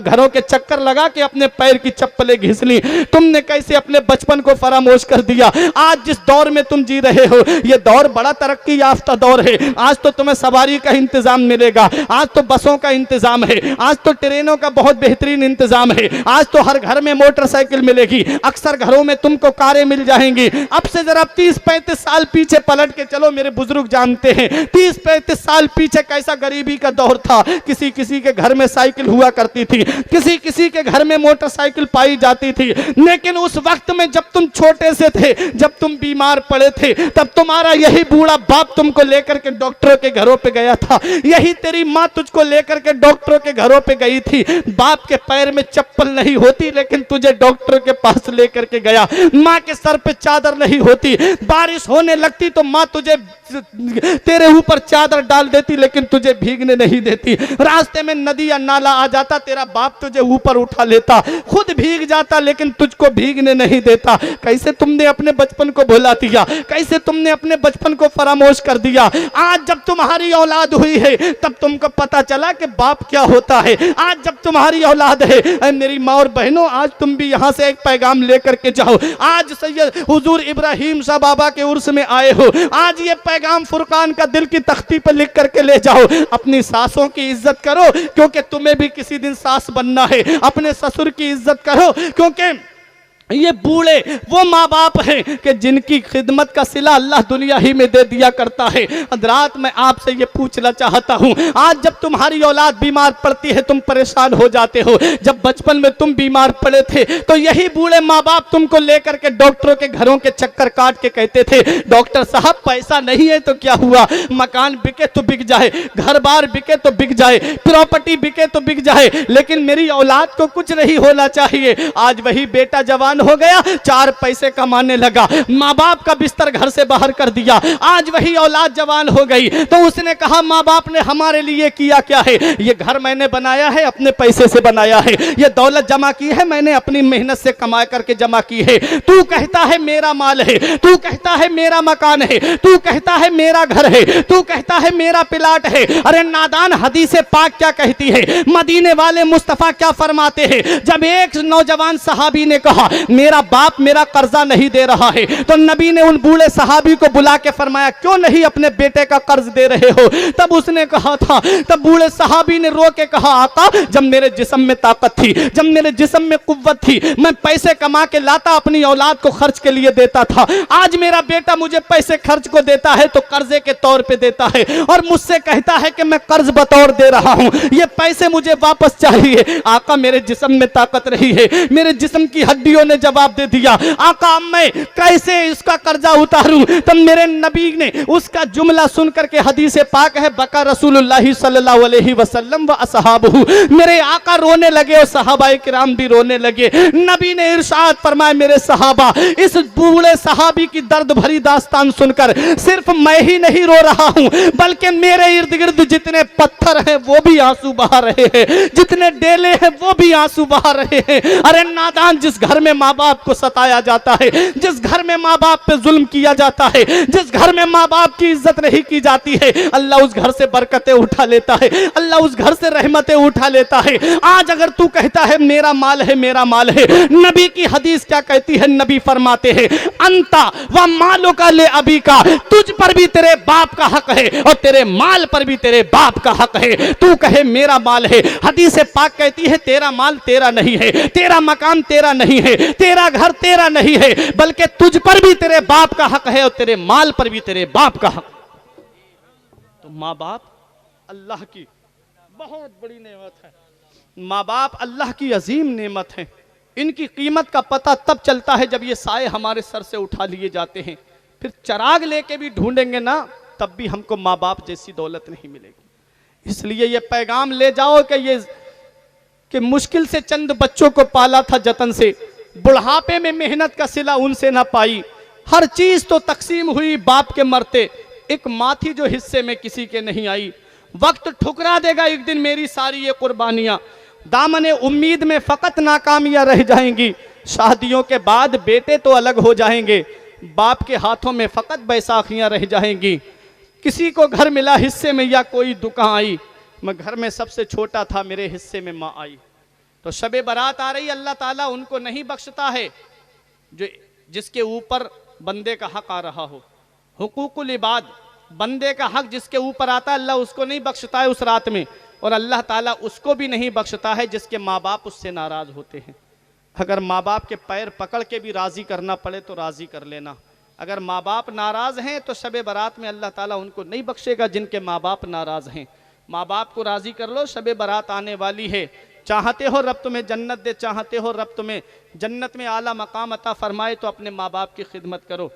घरों के चक्कर लगा के अपने पैर की चप्पलें घिस ली। तुमने कैसे अपने बचपन को फरामोश कर दिया। आज जिस दौर में तुम जी रहे हो ये दौर बड़ा तरक्की याफ्ता दौर है। आज तो तुम्हें सवारी का इंतजाम मिलेगा, आज तो बसों का इंतजाम है, आज तो ट्रेनों का बहुत बेहतरीन इंतजाम है, आज तो हर घर में मोटरसाइकिल मिलेगी, अक्सर घरों में तुमको कारें मिल जाएंगी। अब से जरा 30-35 साल पीछे पलट के चलो, मेरे बुजुर्ग जानते हैं 30-35 साल पीछे कैसा गरीबी का दौर था। किसी किसी के घर में साइकिल हुआ करती थी, किसी किसी के घर में मोटरसाइकिल पाई जाती थी, लेकिन उस वक्त में जब तुम छोटे से थे, जब तुम बीमार पड़े थे, तब तुम्हारा यही बूढ़ा बाप तुमको लेकर के डॉक्टरों के घरों पे गया था, यही तेरी माँ तुझको लेकर के डॉक्टरों के घरों पे गई थी। बाप के पैर में चप्पल नहीं होती लेकिन तुझे डॉक्टर के पास लेकर के गया, माँ के सर पे चादर नहीं होती, बारिश होने लगती तो माँ तुझे तेरे ऊपर चादर डाल देती लेकिन तुझे भीगने नहीं देती। रास्ते में नदी या नाला आ जाता तेरा बाप तुझे ऊपर उठा लेता, खुद भीग जाता लेकिन तुझको भीगने नहीं देता। कैसे तुमने अपने बचपन को भुला दिया, कैसे तुमने अपने बचपन को फरामोश कर दिया। आज जब तुम्हारी औलाद हुई है तब तुमको पता चला कि बाप क्या होता है। आज जब तुम्हारी औलाद है, मेरी माँ और बहनों, आज तुम भी यहाँ से एक पैगाम लेकर के जाओ। आज सैयद हुजूर इब्राहिम शाह बाबा के उर्स में आए हो, आज ये पैगाम फुरकान का दिल की तख्ती पर लिख करके ले जाओ। अपनी सासों की इज्जत करो क्योंकि तुम्हें भी किसी दिन सास बनना है। अपने ससुर की इज्जत करो क्योंकि ये बूढ़े वो माँ बाप हैं कि जिनकी खिदमत का सिला अल्लाह दुनिया ही में दे दिया करता है। रात में आपसे ये पूछना चाहता हूँ, आज जब तुम्हारी औलाद बीमार पड़ती है तुम परेशान हो जाते हो। जब बचपन में तुम बीमार पड़े थे तो यही बूढ़े माँ बाप तुमको लेकर के डॉक्टरों के घरों के चक्कर काट के कहते थे डॉक्टर साहब पैसा नहीं है तो क्या हुआ, मकान बिके तो बिक जाए, घर बार बिके तो बिक जाए, प्रॉपर्टी बिके तो बिक जाए, लेकिन मेरी औलाद को कुछ नहीं होना चाहिए। आज वही बेटा जवान हो गया, 4 पैसे कमाने लगा, माँ बाप का बिस्तर घर से बाहर कर दिया। आज वही औलाद जवान हो गई तो उसने कहा माँ बाप ने हमारे लिए किया क्या है, ये घर मैंने बनाया है, अपने पैसे से बनाया है, ये दौलत जमा की है मैंने अपनी मेहनत से कमा करके जमा की है। तू कहता है मेरा माल है, तू कहता है मेरा मकान है, तू कहता है मेरा घर है, तू कहता है मेरा प्लाट है। अरे नादान, हदीसे पाक क्या कहती है, मदीने वाले मुस्तफा क्या फरमाते हैं। जब एक नौजवान सहाबी ने कहा मेरा बाप मेरा कर्जा नहीं दे रहा है तो नबी ने उन बूढ़े सहाबी को बुला के फरमाया क्यों नहीं अपने बेटे का कर्ज दे रहे हो। तब उसने कहा था, तब बूढ़े सहाबी ने रो के कहा आका जब मेरे जिस्म में ताकत थी, जब मेरे जिस्म में कुव्वत थी, मैं पैसे कमा के लाता अपनी औलाद को खर्च के लिए देता था। आज मेरा बेटा मुझे पैसे खर्च को देता है तो कर्जे के तौर पे देता है और मुझसे कहता है कि मैं कर्ज बतौर दे रहा हूं, ये पैसे मुझे वापस चाहिए। आका मेरे जिस्म में ताकत रही है, मेरे जिस्म की हड्डियों ने जवाब दे दिया आका मैं कैसे इसका कर्जा उतारूं। तब मेरे नबी ने उसका जुमला सुन करके, हदीस पाक है बका रसूलुल्लाह सल्लल्लाहु अलैहि वसल्लम व असहाबहु, मेरे आका रोने लगे और सहाबाए किराम भी रोने लगे। नबी ने इरशाद फरमाया मेरे सहाबा, इस बूढ़े सहाबी की दर्द भरी दास्तान सुनकर सिर्फ मैं ही नहीं रो रहा हूं बल्कि मेरे इर्द गिर्द जितने पत्थर हैं वो भी आंसू बहा रहे हैं, जितने डेले हैं वो भी आंसू बहा रहे हैं। अरे नादान, जिस घर में माँ बाप को सताया जाता है, जिस घर में माँ बाप पे जुल्म किया जाता है, जिस घर में माँ बाप की इज्जत नहीं की जाती है, अल्लाह उस घर से बरकतें उठा लेता है, अल्लाह उस घर से रहमतें उठा लेता है। आज अगर तू कहता है मेरा माल है, मेरा माल है, नबी की हदीस क्या कहती है, नबी फरमाते हैं अंता व मालो का ले अभी का, तुझ पर भी तेरे बाप का हक है और तेरे माल पर भी तेरे बाप का हक है। तू कहे मेरा माल है, हदीस पाक कहती है तेरा माल तेरा नहीं है, तेरा मकान तेरा नहीं है, तेरा घर तेरा नहीं है, बल्कि तुझ पर भी तेरे बाप का हक है और तेरे माल पर भी तेरे बाप का हक। तो माँ बाप अल्लाह की बहुत बड़ी नेमत है, माँ बाप अल्लाह की अजीम नेमत है। इनकी कीमत का पता तब चलता है जब ये साए हमारे सर से उठा लिए जाते हैं। फिर चराग लेके भी ढूंढेंगे ना, तब भी हमको माँ बाप जैसी दौलत नहीं मिलेगी। इसलिए ये पैगाम ले जाओ कि मुश्किल से चंद बच्चों को पाला था जतन से, बुढ़ापे में मेहनत का सिला उनसे ना पाई। हर चीज तो तकसीम हुई बाप के मरते, एक माँ थी जो हिस्से में किसी के नहीं आई। वक्त ठुकरा देगा एक दिन मेरी सारी ये कुर्बानियां, दामने उम्मीद में फकत नाकामियां रह जाएंगी। शादियों के बाद बेटे तो अलग हो जाएंगे, बाप के हाथों में फकत बैसाखियां रह जाएंगी। किसी को घर मिला हिस्से में या कोई दुकान आई, मैं घर में सबसे छोटा था, मेरे हिस्से में माँ आई। तो शबे बारात आ रही, अल्लाह ताला उनको नहीं बख्शता है जो जिसके ऊपर बंदे का हक आ रहा हो। हुकूकुल इबाद, बंदे का हक जिसके ऊपर आता है अल्लाह उसको नहीं बख्शता है उस रात में, और अल्लाह ताला उसको भी नहीं बख्शता है जिसके माँ बाप उससे नाराज होते हैं। अगर माँ बाप के पैर पकड़ के भी राजी करना पड़े तो राजी कर लेना। अगर माँ बाप नाराज हैं तो शबे बारात में अल्लाह ताला उनको नहीं बख्शेगा जिनके माँ बाप नाराज हैं। माँ बाप को राजी कर लो, शबे बारात आने वाली है। चाहते हो रब तुम्हें जन्नत दे, चाहते हो रब तुम्हें जन्नत में आला मकाम अता फरमाए, तो अपने माँ बाप की खिदमत करो।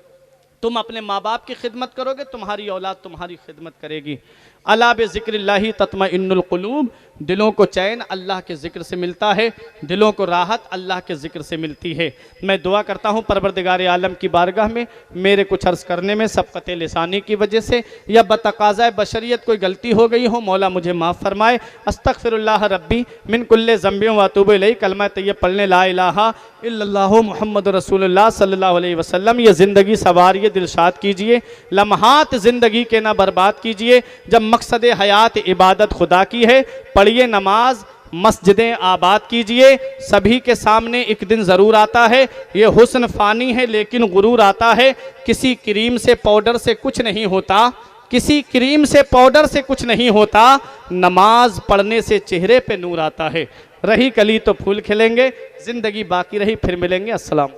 तुम अपने माँ बाप की खिदमत करोगे, तुम्हारी औलाद तुम्हारी खिदमत करेगी। अला बे ज़िक्रिल्लाहि तत्मइन्नुल क़ुलूब, दिलों को चैन अल्लाह के ज़िक्र से मिलता है, दिलों को राहत अल्लाह के ज़िक्र से मिलती है। मैं दुआ करता हूँ परवरदिगार आलम की बारगाह में मेरे कुछ अर्ज़ करने में सबक़त लिसानी की वजह से या बतक़ाज़ाए बशरियत कोई गलती हो गई हो, मौला मुझे माफ़ फरमाए। अस्तग़फ़िरुल्लाह रब्बी मिन कुल्ले ज़ंबियों व अतूबु इलैहि, कलमा तैयब पढ़ने ला इलाहा इल्लल्लाहु मुहम्मदुर रसूलुल्लाह सल्लल्लाहु अलैहि वसल्लम। ये ज़िंदगी सवारिए, दिलशाद कीजिए, लम्हात ज़िंदगी के ना बर्बाद कीजिए। जब मकसद हयात इबादत खुदा की है, पढ़िए नमाज, मस्जिदें आबाद कीजिए। सभी के सामने एक दिन ज़रूर आता है, ये हुस्न फ़ानी है लेकिन गुरूर आता है। किसी क्रीम से पाउडर से कुछ नहीं होता, किसी क्रीम से पाउडर से कुछ नहीं होता, नमाज पढ़ने से चेहरे पे नूर आता है। रही कली तो फूल खिलेंगे, ज़िंदगी बाकी रही, फिर मिलेंगे। अस्सलाम।